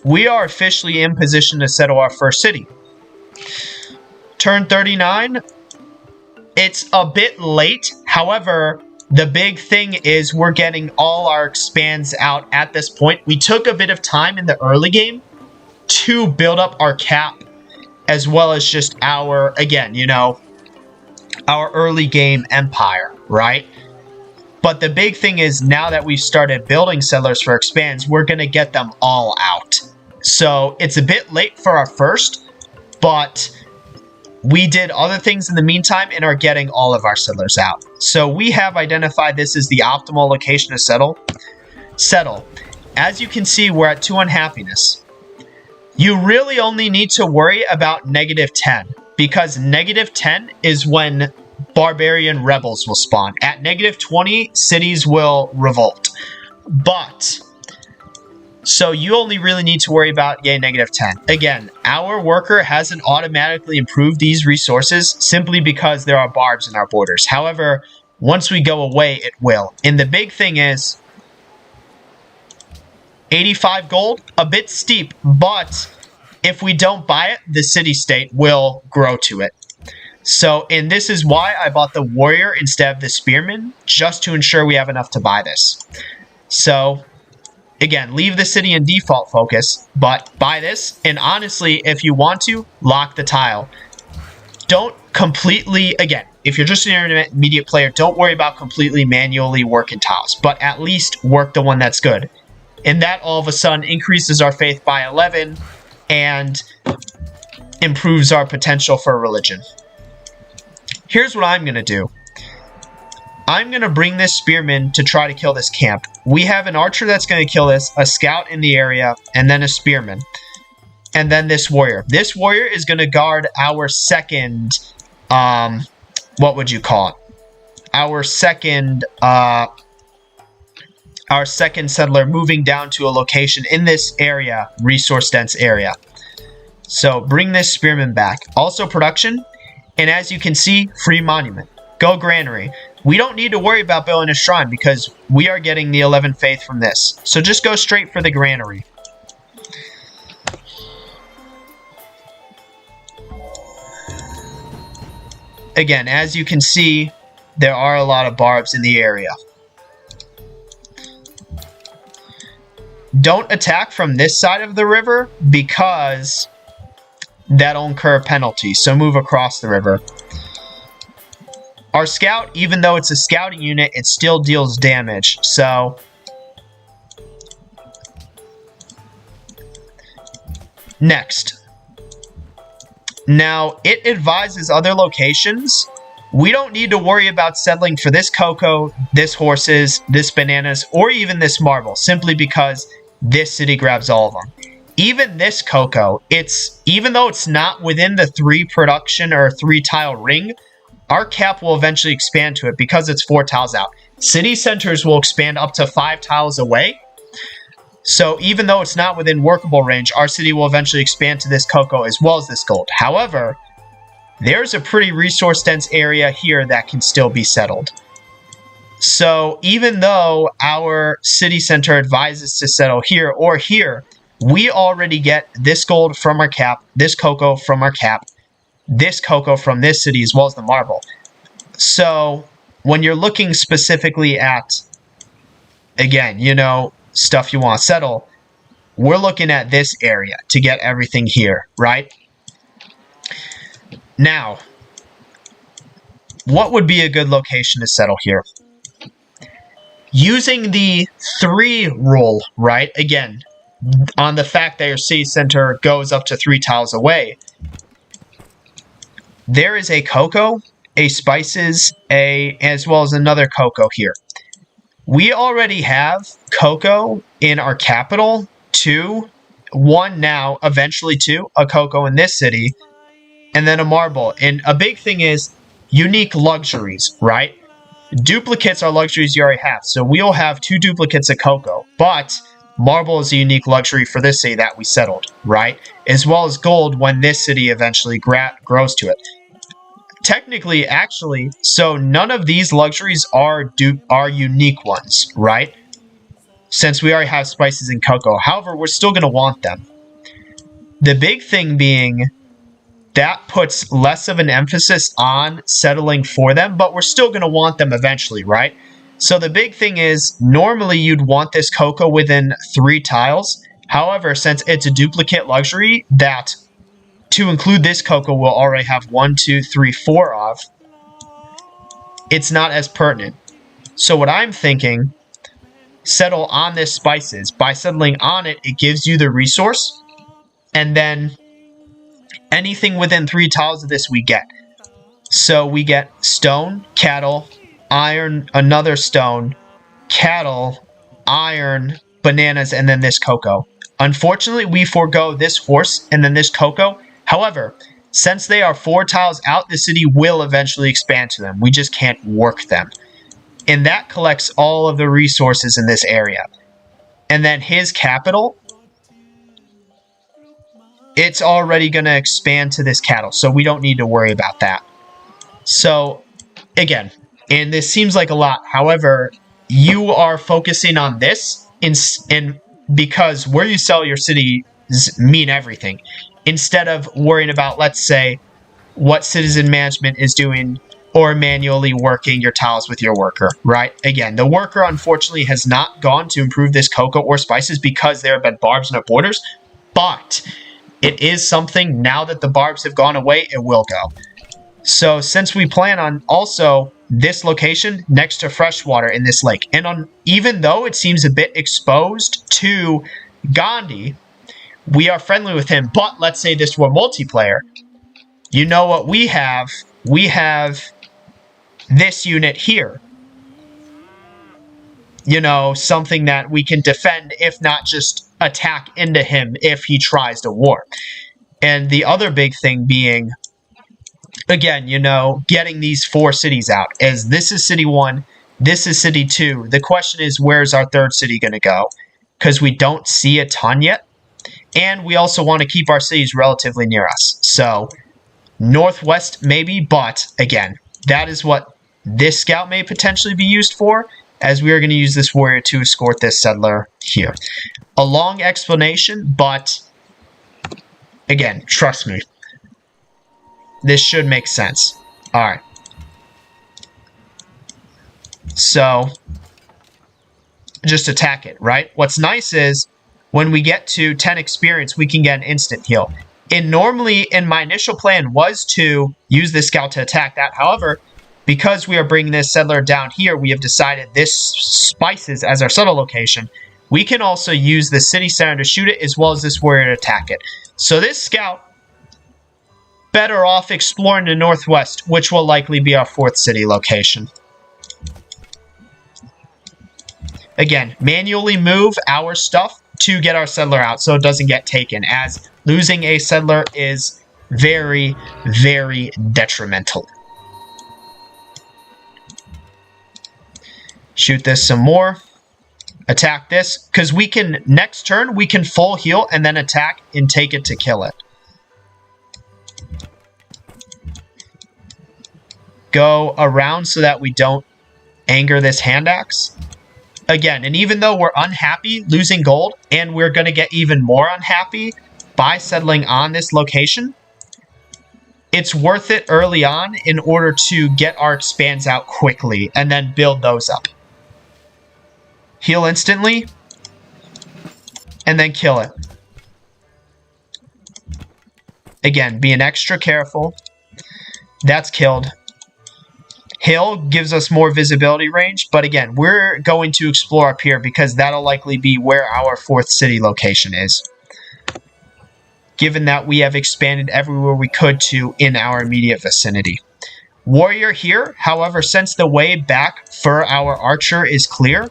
We are officially in position to settle our first city. Turn 39, it's a bit late, however, the big thing is we're getting all our expands out at this point. We took a bit of time in the early game to build up our cap, as well as just our, again, you know, our early game empire, right? But the big thing is now that we've started building settlers for expands, we're going to get them all out. So it's a bit late for our first, but we did other things in the meantime and are getting all of our settlers out. So we have identified this as the optimal location to settle. As you can see, we're at 2 unhappiness. You really only need to worry about -10, because -10 is when barbarian rebels will spawn. At -20, cities will revolt. But so you only really need to worry about, -10. Again, our worker hasn't automatically improved these resources simply because there are barbs in our borders. However, once we go away, it will. And the big thing is 85 gold, a bit steep, but if we don't buy it, the city-state will grow to it. So, and this is why I bought the warrior instead of the spearman, just to ensure we have enough to buy this. So, again, leave the city in default focus, but buy this. And honestly, if you want to, lock the tile. Don't completely, again, if you're just an intermediate player, don't worry about completely manually working tiles, but at least work the one that's good. And that all of a sudden increases our faith by 11 and improves our potential for religion. Here's what I'm going to do. I'm going to bring this spearman to try to kill this camp. We have an archer that's going to kill this, a scout in the area, and then a spearman. And then this warrior. This warrior is going to guard our second, what would you call it? Our second settler moving down to a location in this area, resource-dense area. So bring this spearman back. Also production, and as you can see, free monument. Go granary. We don't need to worry about building a shrine because we are getting the 11 faith from this. So just go straight for the granary. Again, as you can see, there are a lot of barbs in the area. Don't attack from this side of the river because that'll incur a penalty. So move across the river. Our scout, even though it's a scouting unit, it still deals damage. So next. Now, it advises other locations. We don't need to worry about settling for this cocoa, this horses, this bananas, or even this marble, simply because this city grabs all of them. Even this cocoa, even though it's not within the 3 production or 3 tile ring, our cap will eventually expand to it because it's 4 tiles out. City centers will expand up to 5 tiles away. So even though it's not within workable range, our city will eventually expand to this cocoa as well as this gold. However, there's a pretty resource-dense area here that can still be settled. So even though our city center advises to settle here or here, we already get this gold from our cap, this cocoa from our cap, this cocoa from this city, as well as the marble. So when you're looking specifically at, again, you know, stuff you want to settle, we're looking at this area to get everything here, right? Now, what would be a good location to settle here? Using the 3 rule, right? Again, on the fact that your city center goes up to 3 tiles away, there is a cocoa, a spices, as well as another cocoa here. We already have cocoa in our capital, 2, 1 now, eventually 2, a cocoa in this city, and then a marble. And a big thing is unique luxuries, right? Duplicates are luxuries you already have, so we'll have 2 duplicates of cocoa, but marble is a unique luxury for this city that we settled, right? As well as gold when this city eventually grows to it. Technically, actually, so none of these luxuries are unique ones, right? Since we already have spices and cocoa. However, we're still going to want them. The big thing being that puts less of an emphasis on settling for them, but we're still going to want them eventually, right? So the big thing is, normally you'd want this cocoa within 3 tiles. However, since it's a duplicate luxury that to include this cocoa we'll already have 1, 2, 3, 4 of, it's not as pertinent. So what I'm thinking, settle on this spices. By settling on it, it gives you the resource, and then anything within 3 tiles of this we get. So we get stone, cattle, iron, another stone, cattle, iron, bananas, and then this cocoa. Unfortunately, we forego this horse and then this cocoa. However, since they are 4 tiles out, the city will eventually expand to them. We just can't work them. And that collects all of the resources in this area. And then his capital, it's already going to expand to this cattle, so we don't need to worry about that. So, again, and this seems like a lot. However, you are focusing on this in because where you sell your cities mean everything. Instead of worrying about, let's say, what citizen management is doing or manually working your tiles with your worker, right? Again, the worker, unfortunately, has not gone to improve this cocoa or spices because there have been barbs in our borders, but it is something, now that the barbs have gone away, it will go. So since we plan on also this location next to freshwater in this lake, and even though it seems a bit exposed to Gandhi, we are friendly with him. But let's say this were multiplayer. You know what we have? We have this unit here. You know, something that we can defend, if not just attack into him if he tries to war. And the other big thing being, again, you know, getting these 4 cities out. As this is city 1, this is city 2. The question is, where's our 3rd city going to go? Because we don't see a ton yet. And we also want to keep our cities relatively near us. So, northwest maybe, but again, that is what this scout may potentially be used for, as we are going to use this warrior to escort this settler here. A long explanation, but again, trust me, this should make sense. Alright. So, just attack it, right? What's nice is, when we get to 10 experience, we can get an instant heal. And normally, in my initial plan, was to use this scout to attack that. However, because we are bringing this settler down here, we have decided this spices as our settle location. We can also use the city center to shoot it, as well as this warrior to attack it. So this scout, better off exploring the northwest, which will likely be our 4th city location. Again, manually move our stuff to get our settler out so it doesn't get taken, as losing a settler is very, very detrimental. Shoot this some more. Attack this, because we can, next turn, we can full heal and then attack and take it to kill it. Go around so that we don't anger this hand axe. Again, and even though we're unhappy losing gold, and we're going to get even more unhappy by settling on this location, it's worth it early on in order to get our expands out quickly and then build those up. Heal instantly, and then kill it. Again, being extra careful. That's killed. Hill gives us more visibility range, but again, we're going to explore up here because that'll likely be where our 4th city location is. Given that we have expanded everywhere we could to in our immediate vicinity. Warrior here, however, since the way back for our archer is clear,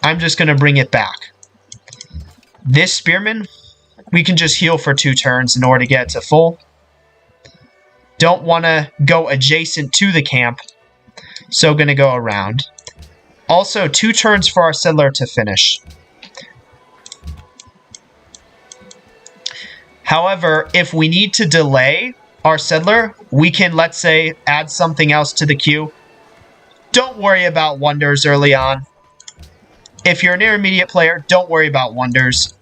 I'm just going to bring it back. This spearman, we can just heal for 2 turns in order to get it to full. Don't want to go adjacent to the camp, So going to go around. Also, 2 turns for our settler to finish. However, if we need to delay our settler, we can, let's say, add something else to the queue. Don't worry about wonders early on. If you're an intermediate player, don't worry about wonders.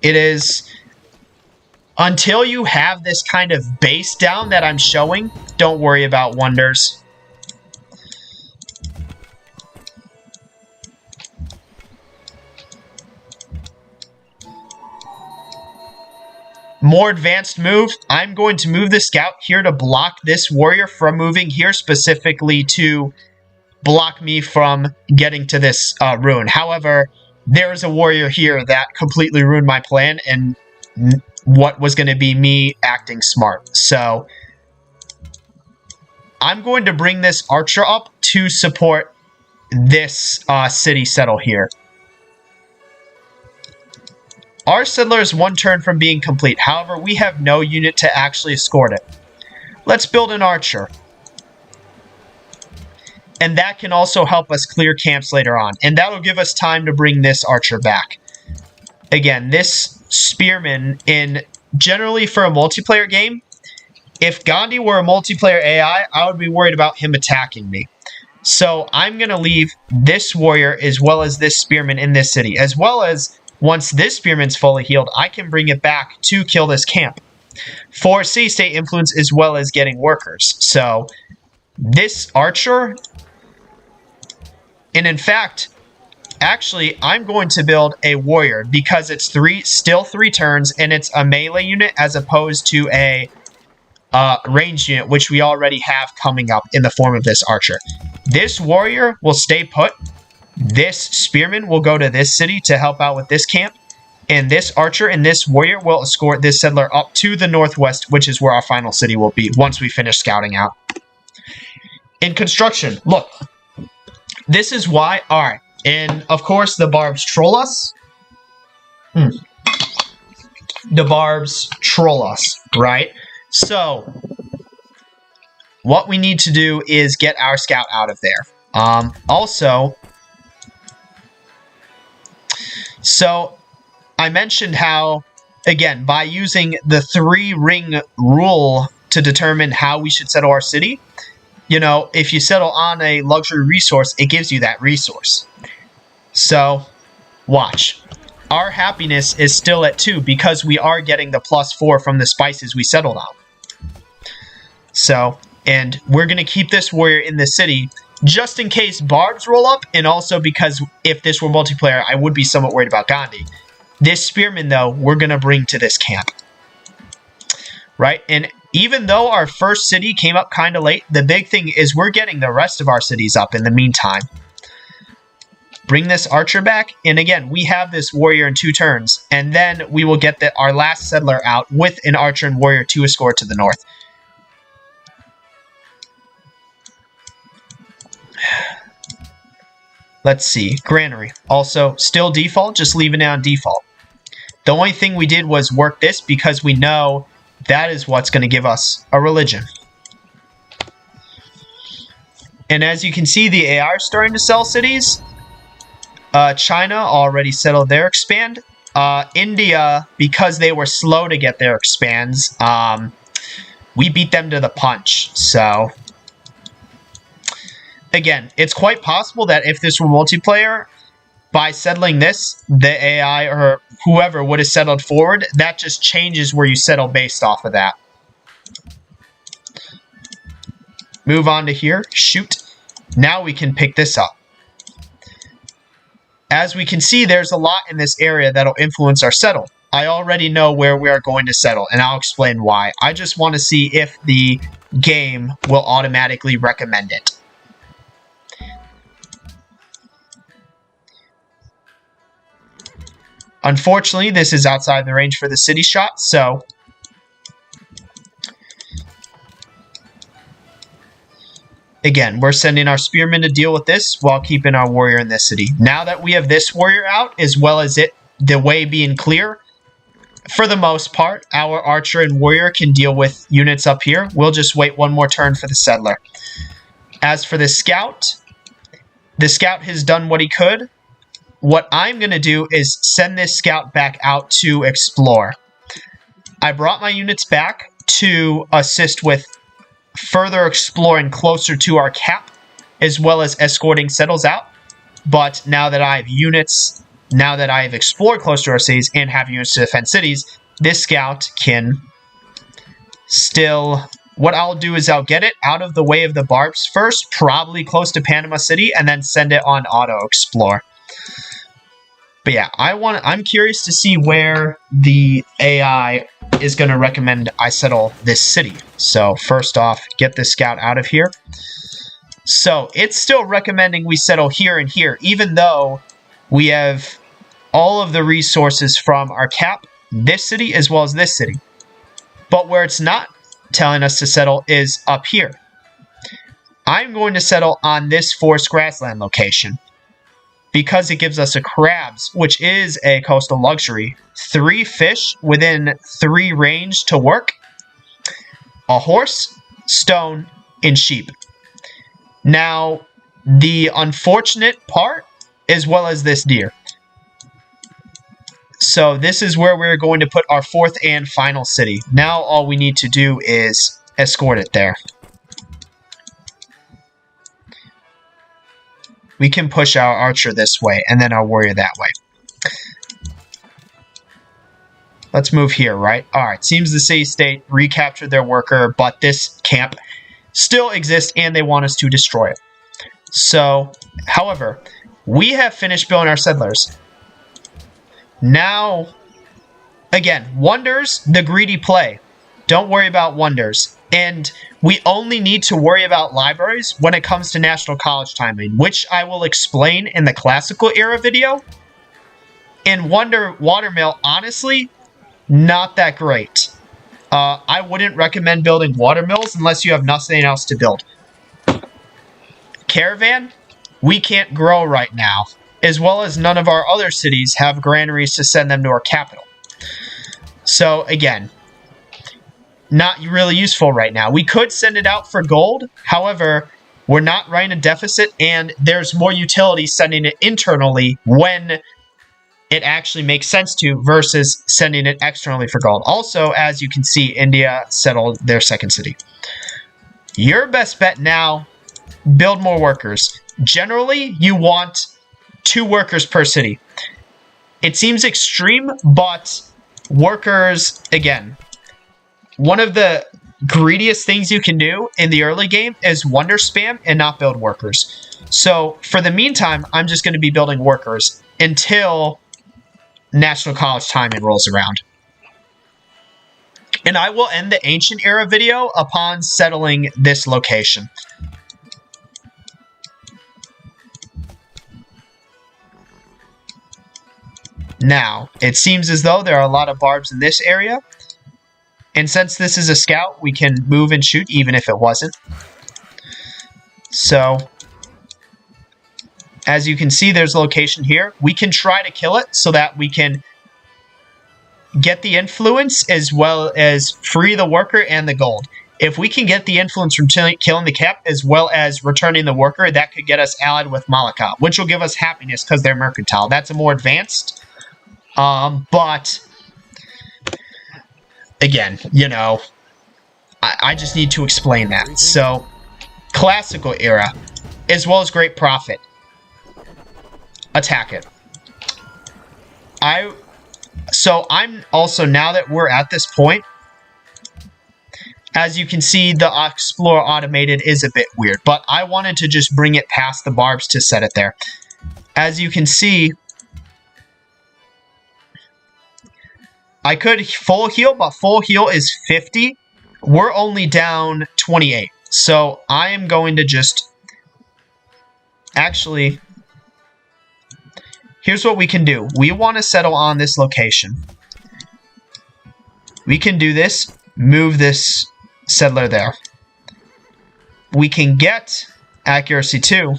It is... Until you have this kind of base down that I'm showing, don't worry about wonders. More advanced move. I'm going to move the scout here to block this warrior from moving here, specifically to block me from getting to this ruin. However, there is a warrior here that completely ruined my plan and what was going to be me acting smart. So I'm going to bring this archer up to support this city settle here. Our settler is 1 turn from being complete. However, we have no unit to actually escort it. Let's build an archer. And that can also help us clear camps later on. And that'll give us time to bring this archer back. Again, this spearman generally for a multiplayer game, if Gandhi were a multiplayer AI, I would be worried about him attacking me. So I'm going to leave this warrior as well as this spearman in this city, as well as once this spearman's fully healed, I can bring it back to kill this camp for city-state influence as well as getting workers. So this archer, and in fact, actually, I'm going to build a warrior because it's still 3 turns and it's a melee unit as opposed to a ranged unit, which we already have coming up in the form of this archer. This warrior will stay put. This spearman will go to this city to help out with this camp. And this archer and this warrior will escort this settler up to the northwest, which is where our final city will be once we finish scouting out. In construction, look. This is why... Alright. And, of course, the barbs troll us. The barbs troll us, right? So, what we need to do is get our scout out of there. Also... So, I mentioned how, again, by using the 3-ring rule to determine how we should settle our city, you know, if you settle on a luxury resource, it gives you that resource. So, watch. Our happiness is still at 2 because we are getting the +4 from the spices we settled on. So, and we're going to keep this warrior in the city just in case barbs roll up, and also because if this were multiplayer, I would be somewhat worried about Gandhi. This spearman, though, we're going to bring to this camp. Right? And even though our first city came up kind of late, the big thing is we're getting the rest of our cities up in the meantime. Bring this archer back, and again, we have this warrior in 2 turns, and then we will get our last settler out with an archer and warrior to escort to the north. Let's see. Granary. Also, still default. Just leaving it on default. The only thing we did was work this because we know that is what's going to give us a religion. And as you can see, the AI are starting to sell cities. China already settled their expand. India, because they were slow to get their expands, we beat them to the punch. So... Again, it's quite possible that if this were multiplayer, by settling this, the AI or whoever would have settled forward. That just changes where you settle based off of that. Move on to here. Shoot. Now we can pick this up. As we can see, there's a lot in this area that'll influence our settle. I already know where we are going to settle, and I'll explain why. I just want to see if the game will automatically recommend it. Unfortunately, this is outside the range for the city shot, so... Again, we're sending our spearmen to deal with this while keeping our warrior in this city. Now that we have this warrior out, as well as the way being clear, for the most part, our archer and warrior can deal with units up here. We'll just wait one more turn for the settler. As for the scout has done what he could. What I'm going to do is send this scout back out to explore. I brought my units back to assist with further exploring closer to our cap, as well as escorting settles out. But now that I have units, now that I have explored close to our cities and have units to defend cities, this scout can still... What I'll do is I'll get it out of the way of the barbs first, probably close to Panama City, and then send it on auto-explore. But yeah, I'm curious to see where the AI is going to recommend I settle this city. So first off, get this scout out of here. So it's still recommending we settle here and here, even though we have all of the resources from our cap, this city, as well as this city. But where it's not telling us to settle is up here. I'm going to settle on this forest grassland location because it gives us a crabs, which is a coastal luxury, 3 fish within 3 range to work, a horse, stone, and sheep. Now, the unfortunate part, as well as this deer. So this is where we're going to put our 4th and final city. Now all we need to do is escort it there. We can push our archer this way, and then our warrior that way. Let's move here, right? Alright, seems the city-state recaptured their worker, but this camp still exists, and they want us to destroy it. So, however, we have finished building our settlers. Now, again, wonders, the greedy play. Don't worry about wonders. And we only need to worry about libraries when it comes to National College timing, which I will explain in the classical era video. In Watermill, honestly, not that great. I wouldn't recommend building watermills unless you have nothing else to build. Caravan, we can't grow right now, as well as none of our other cities have granaries to send them to our capital. So, again, not really useful right now. We could send it out for gold. However, we're not running a deficit, and there's more utility sending it internally when it actually makes sense to versus sending it externally for gold. Also, as you can see, India settled their 2nd city. Your best bet now, build more workers. Generally, you want 2 workers per city. It seems extreme, but workers, again, one of the greediest things you can do in the early game is wonder spam and not build workers. So for the meantime, I'm just going to be building workers until National College timing rolls around. And I will end the Ancient Era video upon settling this location. Now, it seems as though there are a lot of barbs in this area. And since this is a scout, we can move and shoot even if it wasn't. So, as you can see, there's a location here. We can try to kill it so that we can get the influence as well as free the worker and the gold. If we can get the influence from killing the cap as well as returning the worker, that could get us allied with Malacca, which will give us happiness because they're mercantile. That's a more advanced... but, again, you know, I just need to explain that. So, classical era, as well as great prophet. Attack it. So, I'm also, now that we're at this point, as you can see, the Explorer Automated is a bit weird, but I wanted to just bring it past the barbs to set it there. As you can see, I could full heal, but full heal is 50. We're only down 28. So I am going to just... Actually, here's what we can do. We want to settle on this location. We can do this. Move this settler there. We can get accuracy 2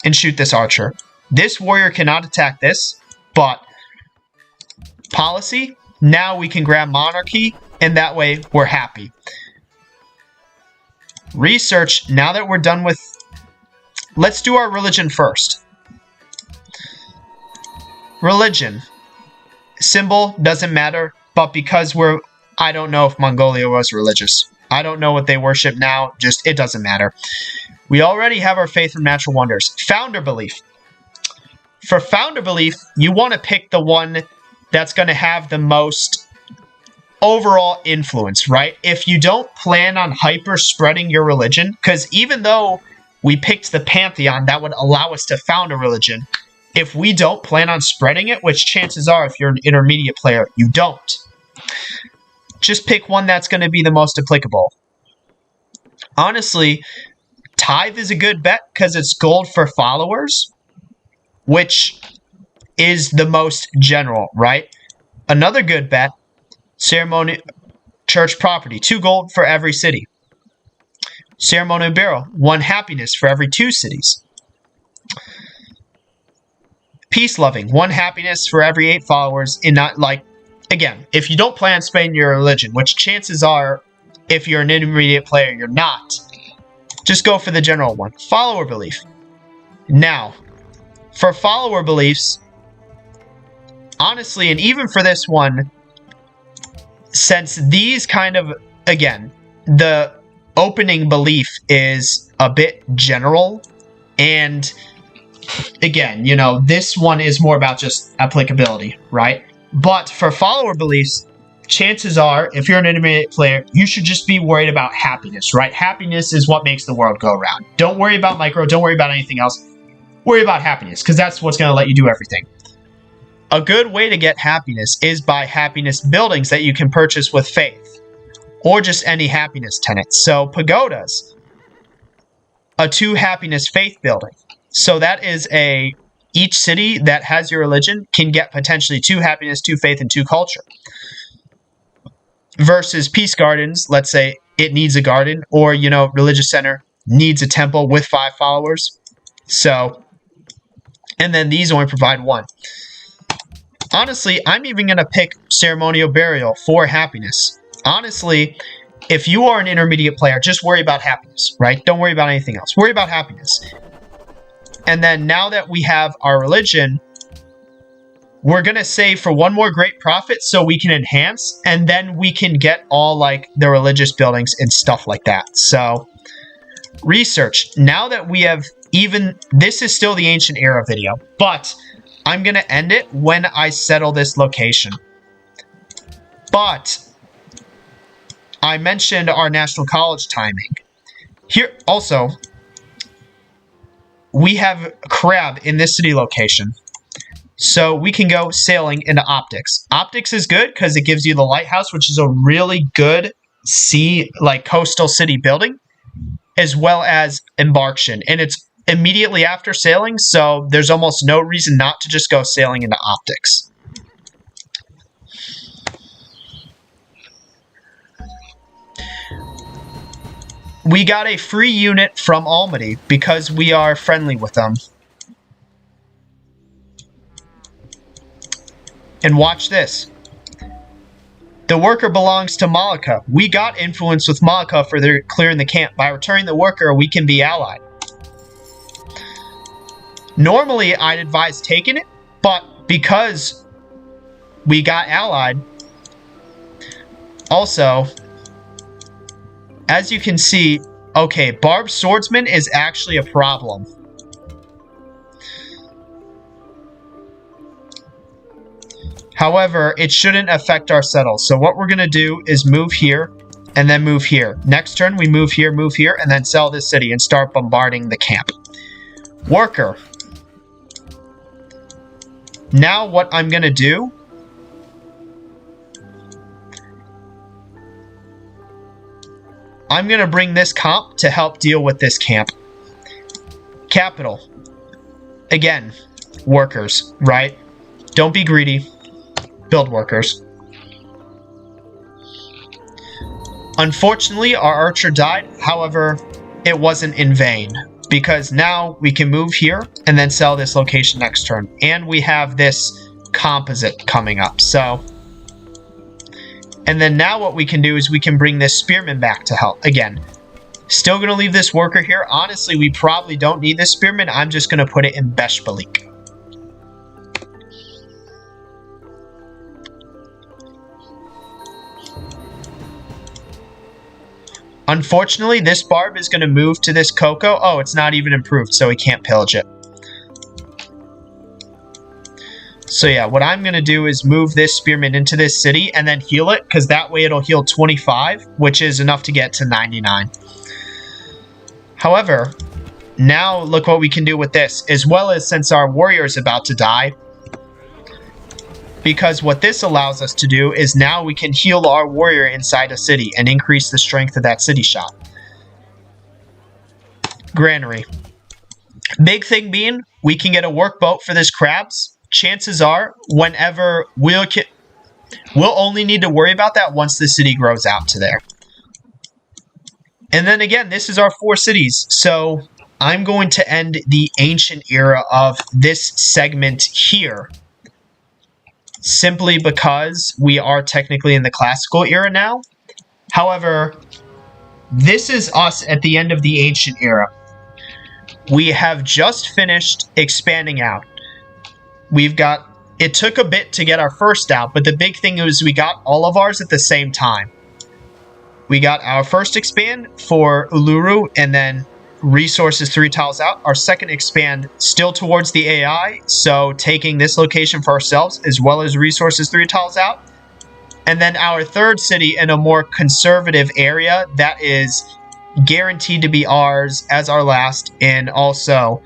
and shoot this archer. This warrior cannot attack this, but... policy, now we can grab monarchy, and that way we're happy. Research, now that we're done with... Let's do our religion first. Religion. Symbol doesn't matter, but because we're... I don't know if Mongolia was religious. I don't know what they worship now. Just, it doesn't matter. We already have our faith in natural wonders. Founder belief. For founder belief, you want to pick the one that's going to have the most overall influence, right? If you don't plan on hyper spreading your religion, because even though we picked the Pantheon, that would allow us to found a religion. If we don't plan on spreading it, which chances are if you're an intermediate player, you don't. Just pick one that's going to be the most applicable. Honestly, Tithe is a good bet because it's gold for followers, which is the most general, right? Another good bet, ceremony, church property, 2 gold for every city. Ceremonial burial, 1 happiness for every 2 cities. Peace loving, 1 happiness for every 8 followers. In not like, again, if you don't plan on spending your religion, which chances are, if you're an intermediate player, you're not, just go for the general one. Follower belief. Now, for follower beliefs, honestly, and even for this one, since these kind of, again, the opening belief is a bit general, and again, you know, this one is more about just applicability, right? But for follower beliefs, chances are, if you're an intermediate player, you should just be worried about happiness, right? Happiness is what makes the world go round. Don't worry about micro, don't worry about anything else. Worry about happiness, because that's what's going to let you do everything. A good way to get happiness is by happiness buildings that you can purchase with faith, or just any happiness tenants. So pagodas, a 2 happiness faith building. So that is each city that has your religion can get potentially 2 happiness, 2 faith, and 2 culture. Versus peace gardens, let's say it needs a garden, or, you know, religious center needs a temple with 5 followers. So, and then these only provide 1. Honestly, I'm even going to pick ceremonial burial for happiness. Honestly, if you are an intermediate player, just worry about happiness, right? Don't worry about anything else. Worry about happiness. And then now that we have our religion, we're going to save for 1 more great prophet so we can enhance, and then we can get all like the religious buildings and stuff like that. So research. Now that we have this is still the ancient era video, but I'm going to end it when I settle this location. But I mentioned our National College timing. Here also, we have crab in this city location. So we can go sailing into Optics. Optics is good because it gives you the lighthouse, which is a really good coastal city building, as well as Embarkation. And it's immediately after sailing, so there's almost no reason not to just go sailing into Optics. We got a free unit from Almaty because we are friendly with them. And watch this. The worker belongs to Malika. We got influence with Malika for their clearing the camp. By returning the worker, we can be allied. Normally, I'd advise taking it, but because we got allied, also, as you can see, okay, Barbed Swordsman is actually a problem. However, it shouldn't affect our settles. So what we're going to do is move here and then move here. Next turn, we move here, and then sell this city and start bombarding the camp. Worker. Now what I'm going to do I'm going to bring this comp to help deal with this camp. Capital. Again, workers, right? Don't be greedy. Build workers. Unfortunately, our archer died. However, it wasn't in vain, because now we can move here and then sell this location next turn. And we have this composite coming up. So, and then now what we can do is we can bring this spearman back to help. Again, Still going to leave this worker here. Honestly, we probably don't need this spearman. I'm just going to put it in Beshbalik. Unfortunately, this barb is going to move to this cocoa. Oh, it's not even improved, so we can't pillage it. So yeah, what I'm going to do is move this spearman into this city and then heal it, because that way it'll heal 25, which is enough to get to 99. However, now look what we can do with this, as well as since our warrior is about to die. Because what this allows us to do is now we can heal our warrior inside a city and increase the strength of that city shot. Granary. Big thing being, we can get a workboat for this crabs. Chances are, whenever we'll only need to worry about that once the city grows out to there. And then again, this is our 4 cities. So I'm going to end the ancient era of this segment here. Simply because we are technically in the classical era now. However, this is us at the end of the ancient era. We have just finished expanding out. It took a bit to get our first out, but the big thing is we got all of ours at the same time. We got our first expand for Uluru, and then resources 3 tiles out. Our second expand still towards the AI, so taking this location for ourselves as well as resources 3 tiles out. And then our third city in a more conservative area that is guaranteed to be ours as our last, and also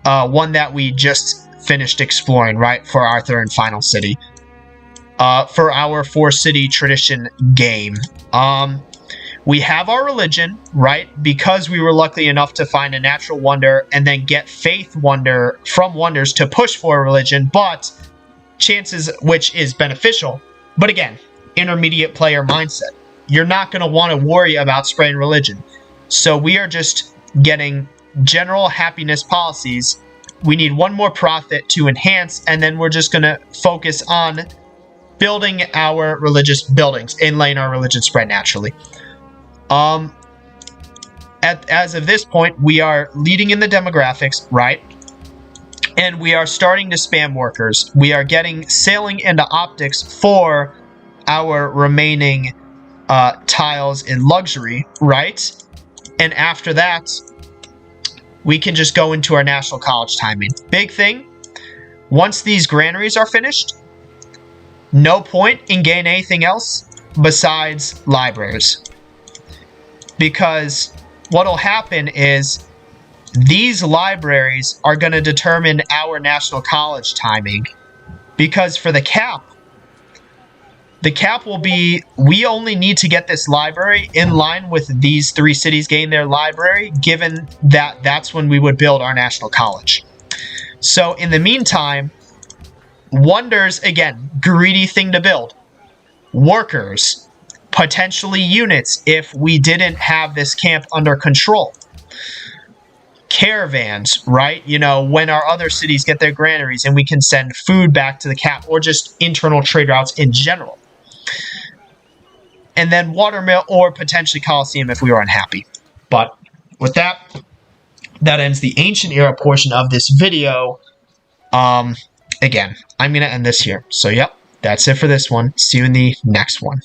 one that we just finished exploring, right, for our third and final city. For our 4-city tradition game. We have our religion, right? Because we were lucky enough to find a natural wonder and then get faith wonder from wonders to push for a religion, but chances, which is beneficial. But again, intermediate player mindset. You're not going to want to worry about spreading religion. So we are just getting general happiness policies. We need 1 more profit to enhance, and then we're just going to focus on building our religious buildings and letting our religion spread naturally. As of this point, we are leading in the demographics, right? And we are starting to spam workers. We are getting sailing into optics for our remaining tiles in luxury, right? And after that, we can just go into our national college timing. Big thing, once these granaries are finished, no point in gaining anything else besides libraries. Because what'll happen is these libraries are going to determine our national college timing. Because for the cap will be, we only need to get this library in line with these 3 cities getting their library, given that that's when we would build our national college. So in the meantime, wonders, again, greedy thing to build. Workers, potentially units if we didn't have this camp under control. Caravans, right? You know, when our other cities get their granaries and we can send food back to the cap, or just internal trade routes in general. And then watermill or potentially Coliseum if we were unhappy. But with that, that ends the ancient era portion of this video. Again, I'm going to end this here. So, yep, that's it for this one. See you in the next one.